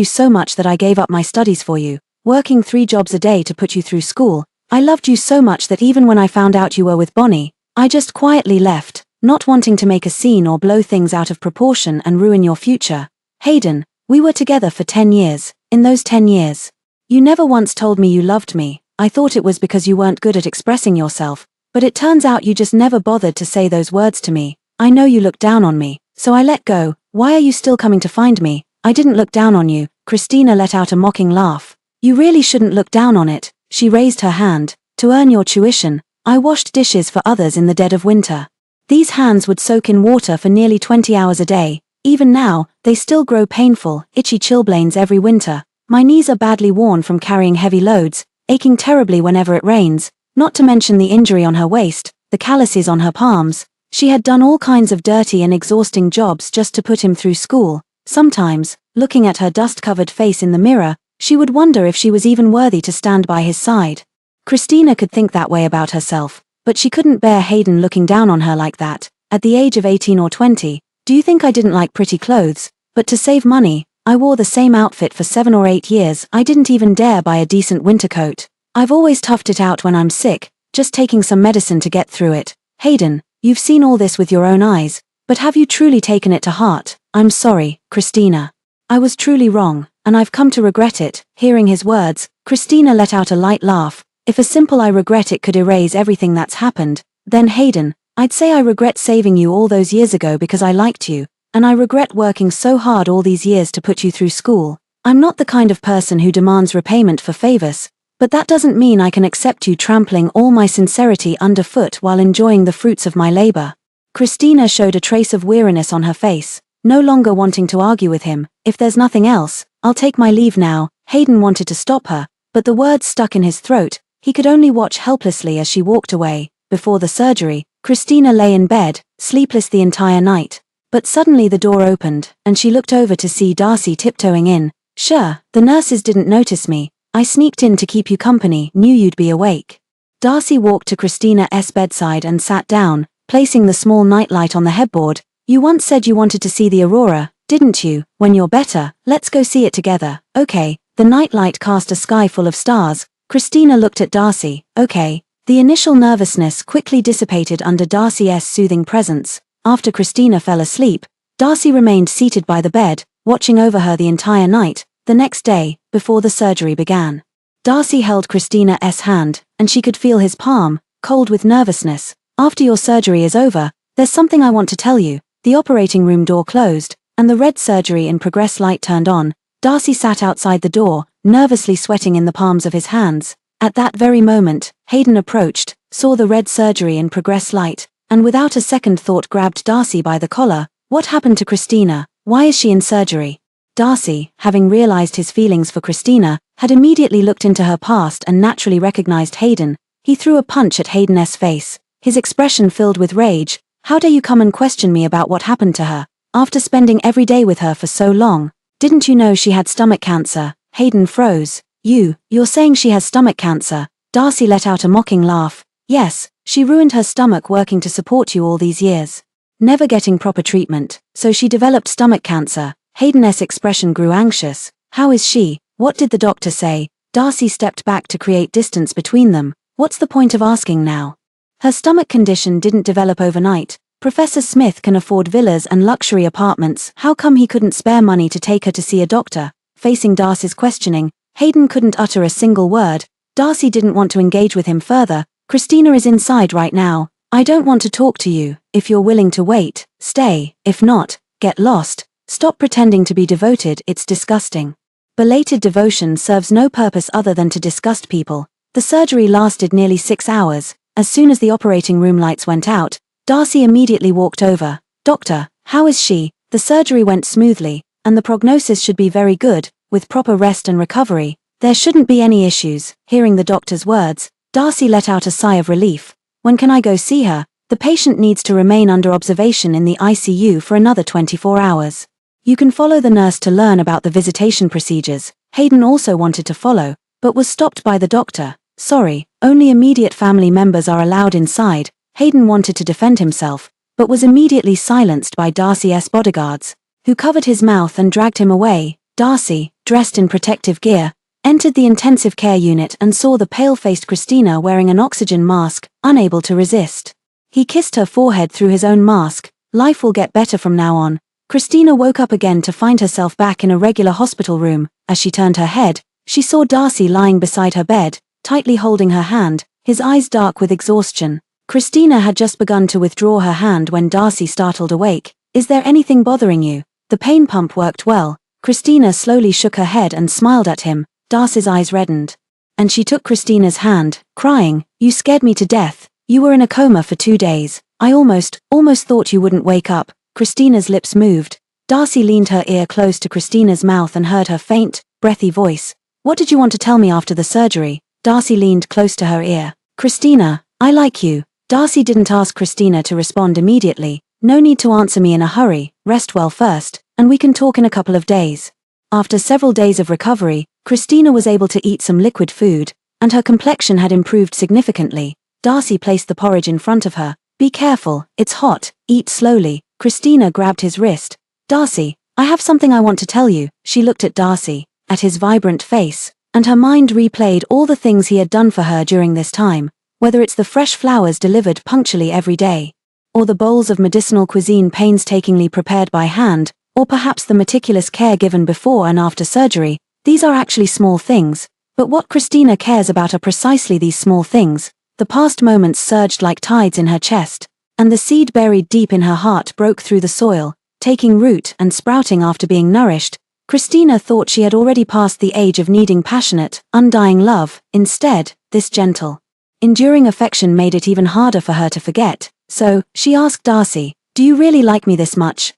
so much that I gave up my studies for you, working 3 jobs a day to put you through school. I loved you so much that even when I found out you were with Bonnie, I just quietly left, not wanting to make a scene or blow things out of proportion and ruin your future. Hayden, we were together for 10 years. In those 10 years, you never once told me you loved me. I thought it was because you weren't good at expressing yourself, but it turns out you just never bothered to say those words to me. I know you looked down on me, so I let go. Why are you still coming to find me? I didn't look down on you." Christina let out a mocking laugh. "You really shouldn't look down on it." She raised her hand. "To earn your tuition, I washed dishes for others in the dead of winter. These hands would soak in water for nearly 20 hours a day. Even now, they still grow painful, itchy chilblains every winter. My knees are badly worn from carrying heavy loads, aching terribly whenever it rains, not to mention the injury on her waist, the calluses on her palms. She had done all kinds of dirty and exhausting jobs just to put him through school. Sometimes, looking at her dust-covered face in the mirror, she would wonder if she was even worthy to stand by his side." Christina could think that way about herself, but she couldn't bear Hayden looking down on her like that. At the age of 18 or 20, do you think I didn't like pretty clothes? But to save money, I wore the same outfit for 7 or 8 years. I didn't even dare buy a decent winter coat. I've always toughed it out when I'm sick, just taking some medicine to get through it. Hayden, you've seen all this with your own eyes, but have you truly taken it to heart? I'm sorry, Christina. I was truly wrong, and I've come to regret it." Hearing his words, Christina let out a light laugh. "If a simple "I regret it" could erase everything that's happened, then Hayden, I'd say I regret saving you all those years ago because I liked you, and I regret working so hard all these years to put you through school. I'm not the kind of person who demands repayment for favors, but that doesn't mean I can accept you trampling all my sincerity underfoot while enjoying the fruits of my labor." Christina showed a trace of weariness on her face, no longer wanting to argue with him. "If there's nothing else, I'll take my leave now." Hayden wanted to stop her, but the words stuck in his throat. He could only watch helplessly as she walked away. Before the surgery, Christina lay in bed, sleepless the entire night. But suddenly the door opened, and she looked over to see Darcy tiptoeing in. "Sure, the nurses didn't notice me. I sneaked in to keep you company, knew you'd be awake." Darcy walked to Christina's bedside and sat down, placing the small nightlight on the headboard. "You once said you wanted to see the aurora, didn't you? When you're better, let's go see it together." "Okay." The nightlight cast a sky full of stars. Christina looked at Darcy. "Okay." The initial nervousness quickly dissipated under Darcy's soothing presence. After Christina fell asleep, Darcy remained seated by the bed, watching over her the entire night. The next day, before the surgery began, Darcy held Christina's hand, and she could feel his palm, cold with nervousness. "After your surgery is over, there's something I want to tell you." The operating room door closed, and the red surgery in progress light turned on. Darcy sat outside the door, nervously sweating in the palms of his hands. At that very moment, Hayden approached, saw the red surgery in progress light, and without a second thought grabbed Darcy by the collar. "What happened to Christina? Why is she in surgery?" Darcy, having realized his feelings for Christina, had immediately looked into her past and naturally recognized Hayden. He threw a punch at Hayden's face, his expression filled with rage. "How dare you come and question me about what happened to her? After spending every day with her for so long, didn't you know she had stomach cancer? Hayden froze. You're saying she has stomach cancer? Darcy let out a mocking laugh. Yes, she ruined her stomach working to support you all these years, never getting proper treatment, so she developed stomach cancer. Hayden's expression grew anxious. How is she? What did the doctor say? Darcy stepped back to create distance between them. What's the point of asking now? Her stomach condition didn't develop overnight. Professor Smith can afford villas and luxury apartments. How come he couldn't spare money to take her to see a doctor? Facing Darcy's questioning, Hayden couldn't utter a single word. Darcy didn't want to engage with him further. Christina is inside right now. I don't want to talk to you. If you're willing to wait, stay. If not, get lost. Stop pretending to be devoted, it's disgusting. Belated devotion serves no purpose other than to disgust people. The surgery lasted nearly 6 hours. As soon as the operating room lights went out, Darcy immediately walked over. Doctor, how is she? The surgery went smoothly, and the prognosis should be very good. With proper rest and recovery, there shouldn't be any issues. Hearing the doctor's words, Darcy let out a sigh of relief. When can I go see her? The patient needs to remain under observation in the ICU for another 24 hours. You can follow the nurse to learn about the visitation procedures. Hayden also wanted to follow, but was stopped by the doctor. Sorry, only immediate family members are allowed inside. Hayden wanted to defend himself, but was immediately silenced by Darcy's bodyguards, who covered his mouth and dragged him away. Darcy, dressed in protective gear, entered the intensive care unit and saw the pale-faced Christina wearing an oxygen mask, unable to resist. He kissed her forehead through his own mask. Life will get better from now on. Christina woke up again to find herself back in a regular hospital room. As she turned her head, she saw Darcy lying beside her bed, tightly holding her hand, his eyes dark with exhaustion. Christina had just begun to withdraw her hand when Darcy startled awake. Is there anything bothering you? The pain pump worked well. Christina slowly shook her head and smiled at him. Darcy's eyes reddened, and she took Christina's hand, crying, You scared me to death. You were in a coma for 2 days. I almost thought you wouldn't wake up. Christina's lips moved. Darcy leaned her ear close to Christina's mouth and heard her faint, breathy voice. What did you want to tell me after the surgery? Darcy leaned close to her ear. Christina, I like you. Darcy didn't ask Christina to respond immediately. No need to answer me in a hurry. Rest well first, and we can talk in a couple of days. After several days of recovery, Christina was able to eat some liquid food, and her complexion had improved significantly. Darcy placed the porridge in front of her. Be careful, it's hot, eat slowly. Christina grabbed his wrist. Darcy, I have something I want to tell you. She looked at Darcy, at his vibrant face, and her mind replayed all the things he had done for her during this time, whether it's the fresh flowers delivered punctually every day, or the bowls of medicinal cuisine painstakingly prepared by hand, or perhaps the meticulous care given before and after surgery. These are actually small things, but what Christina cares about are precisely these small things. The past moments surged like tides in her chest, and the seed buried deep in her heart broke through the soil, taking root and sprouting after being nourished. Christina thought she had already passed the age of needing passionate, undying love. Instead, this gentle, enduring affection made it even harder for her to forget. So, she asked Darcy, Do you really like me this much?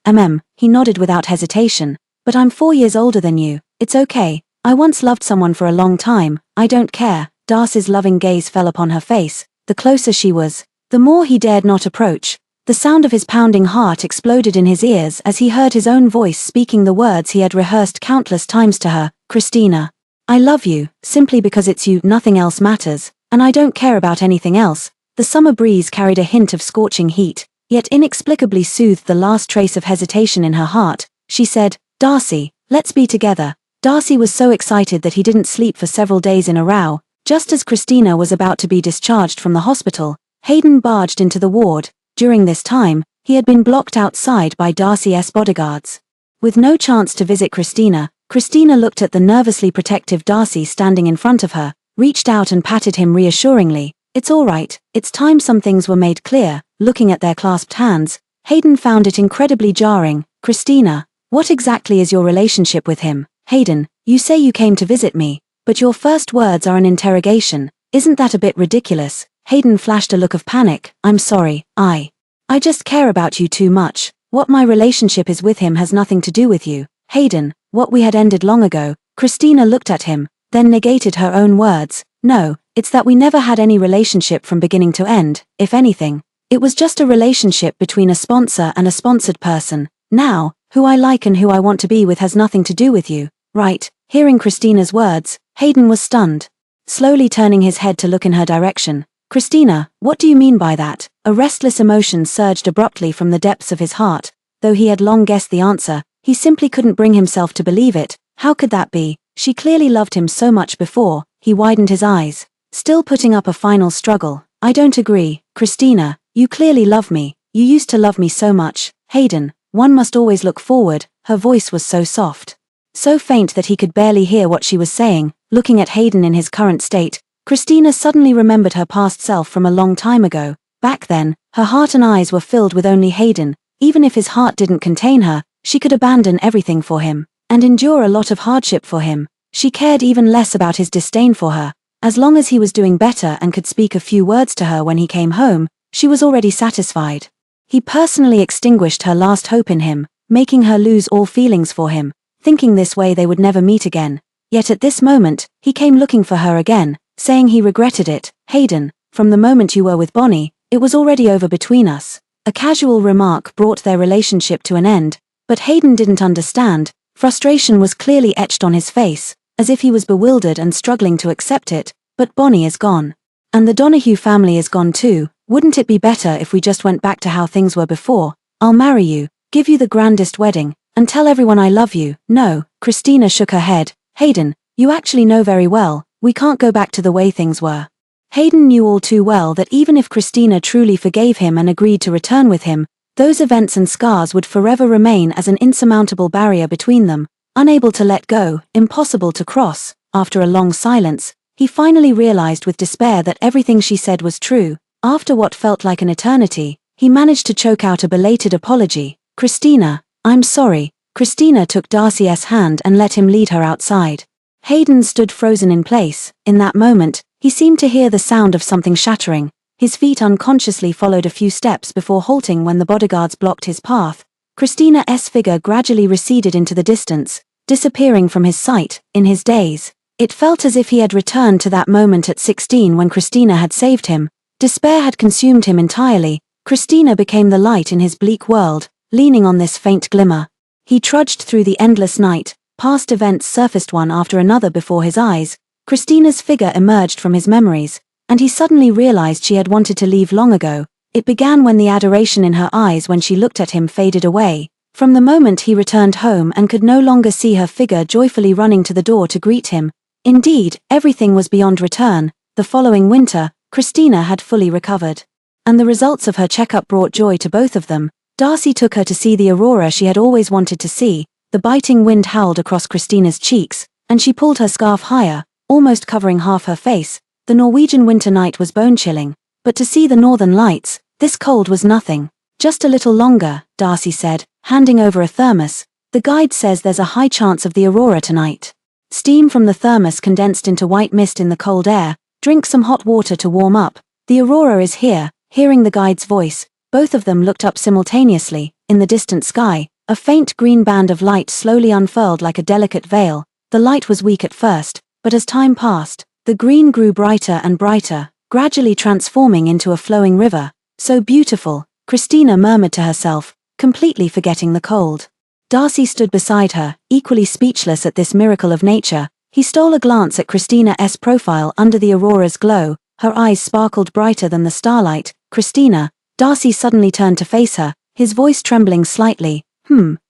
He nodded without hesitation. But I'm 4 years older than you. It's okay. I once loved someone for a long time. I don't care. Darcy's loving gaze fell upon her face. The closer she was, the more he dared not approach. The sound of his pounding heart exploded in his ears as he heard his own voice speaking the words he had rehearsed countless times to her. Christina, I love you, simply because it's you, nothing else matters, and I don't care about anything else. The summer breeze carried a hint of scorching heat, yet inexplicably soothed the last trace of hesitation in her heart. She said, Darcy, let's be together. Darcy was so excited that he didn't sleep for several days in a row. Just as Christina was about to be discharged from the hospital, Hayden barged into the ward. During this time, he had been blocked outside by Darcy's bodyguards. With no chance to visit Christina, Christina looked at the nervously protective Darcy standing in front of her, reached out and patted him reassuringly. It's all right, it's time some things were made clear. Looking at their clasped hands, Hayden found it incredibly jarring. Christina, what exactly is your relationship with him? Hayden, you say you came to visit me, but your first words are an interrogation. Isn't that a bit ridiculous? Hayden flashed a look of panic. I'm sorry, I just care about you too much. What my relationship is with him has nothing to do with you. Hayden, what we had ended long ago. Christina looked at him, then negated her own words. No, it's that we never had any relationship from beginning to end. If anything, it was just a relationship between a sponsor and a sponsored person. Now, who I like and who I want to be with has nothing to do with you, right? Hearing Christina's words, Hayden was stunned. Slowly turning his head to look in her direction. Christina, what do you mean by that? A restless emotion surged abruptly from the depths of his heart. Though he had long guessed the answer, he simply couldn't bring himself to believe it. How could that be? She clearly loved him so much before. He widened his eyes, still putting up a final struggle. I don't agree, Christina. You clearly love me. You used to love me so much. Hayden, one must always look forward. Her voice was so soft, so faint that he could barely hear what she was saying. Looking at Hayden in his current state, Christina suddenly remembered her past self from a long time ago. Back then, her heart and eyes were filled with only Hayden. Even if his heart didn't contain her, she could abandon everything for him, and endure a lot of hardship for him. She cared even less about his disdain for her. As long as he was doing better and could speak a few words to her when he came home, she was already satisfied. He personally extinguished her last hope in him, making her lose all feelings for him, thinking this way they would never meet again. Yet at this moment, he came looking for her again, saying he regretted it. Hayden, from the moment you were with Bonnie, it was already over between us. A casual remark brought their relationship to an end, but Hayden didn't understand. Frustration was clearly etched on his face, as if he was bewildered and struggling to accept it. But Bonnie is gone. And the Donahue family is gone too. Wouldn't it be better if we just went back to how things were before? I'll marry you, give you the grandest wedding, and tell everyone I love you. No, Christina shook her head. Hayden, you actually know very well, we can't go back to the way things were. Hayden knew all too well that even if Christina truly forgave him and agreed to return with him, those events and scars would forever remain as an insurmountable barrier between them, unable to let go, impossible to cross. After a long silence, he finally realized with despair that everything she said was true. After what felt like an eternity, he managed to choke out a belated apology. Christina, I'm sorry. Christina took Darcy's hand and let him lead her outside. Hayden stood frozen in place. In that moment, he seemed to hear the sound of something shattering. His feet unconsciously followed a few steps before halting when the bodyguards blocked his path. Christina's figure gradually receded into the distance, disappearing from his sight. In his daze, it felt as if he had returned to that moment at 16 when Christina had saved him. Despair had consumed him entirely. Christina became the light in his bleak world, leaning on this faint glimmer. He trudged through the endless night. Past events surfaced one after another before his eyes. Christina's figure emerged from his memories, and he suddenly realized she had wanted to leave long ago. It began when the adoration in her eyes when she looked at him faded away. From the moment he returned home and could no longer see her figure joyfully running to the door to greet him. Indeed, everything was beyond return. The following winter, Christina had fully recovered, and the results of her checkup brought joy to both of them. Darcy took her to see the aurora she had always wanted to see. The biting wind howled across Christina's cheeks, and she pulled her scarf higher, almost covering half her face. The Norwegian winter night was bone-chilling, but to see the northern lights, this cold was nothing. Just a little longer, Darcy said, handing over a thermos. The guide says there's a high chance of the aurora tonight. Steam from the thermos condensed into white mist in the cold air. Drink some hot water to warm up. The aurora is here. Hearing the guide's voice, both of them looked up simultaneously. In the distant sky, a faint green band of light slowly unfurled like a delicate veil. The light was weak at first, but as time passed, the green grew brighter and brighter, gradually transforming into a flowing river. So beautiful, Christina murmured to herself, completely forgetting the cold. Darcy stood beside her, equally speechless at this miracle of nature. He stole a glance at Christina's profile under the aurora's glow. Her eyes sparkled brighter than the starlight. Christina. Darcy suddenly turned to face her, his voice trembling slightly.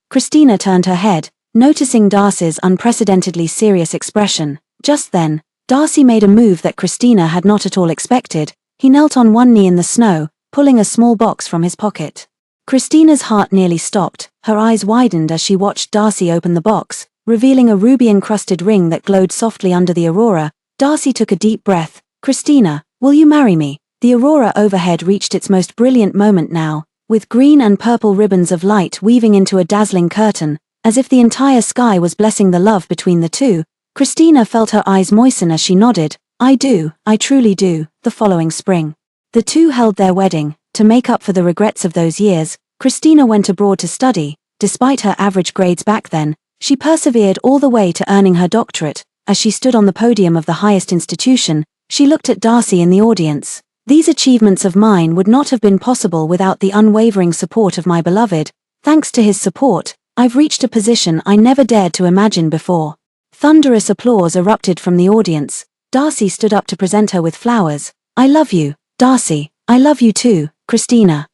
Christina turned her head, noticing Darcy's unprecedentedly serious expression. Just then, Darcy made a move that Christina had not at all expected. He knelt on one knee in the snow, pulling a small box from his pocket. Christina's heart nearly stopped. Her eyes widened as she watched Darcy open the box, revealing a ruby-encrusted ring that glowed softly under the aurora. Darcy took a deep breath. Christina, will you marry me? The aurora overhead reached its most brilliant moment now, with green and purple ribbons of light weaving into a dazzling curtain, as if the entire sky was blessing the love between the two. Christina felt her eyes moisten as she nodded. I do, I truly do. The following spring, the two held their wedding. To make up for the regrets of those years, Christina went abroad to study. Despite her average grades back then, she persevered all the way to earning her doctorate. As she stood on the podium of the highest institution, she looked at Darcy in the audience. These achievements of mine would not have been possible without the unwavering support of my beloved. Thanks to his support, I've reached a position I never dared to imagine before." Thunderous applause erupted from the audience. Darcy stood up to present her with flowers. "I love you, Darcy. I love you too, Christina."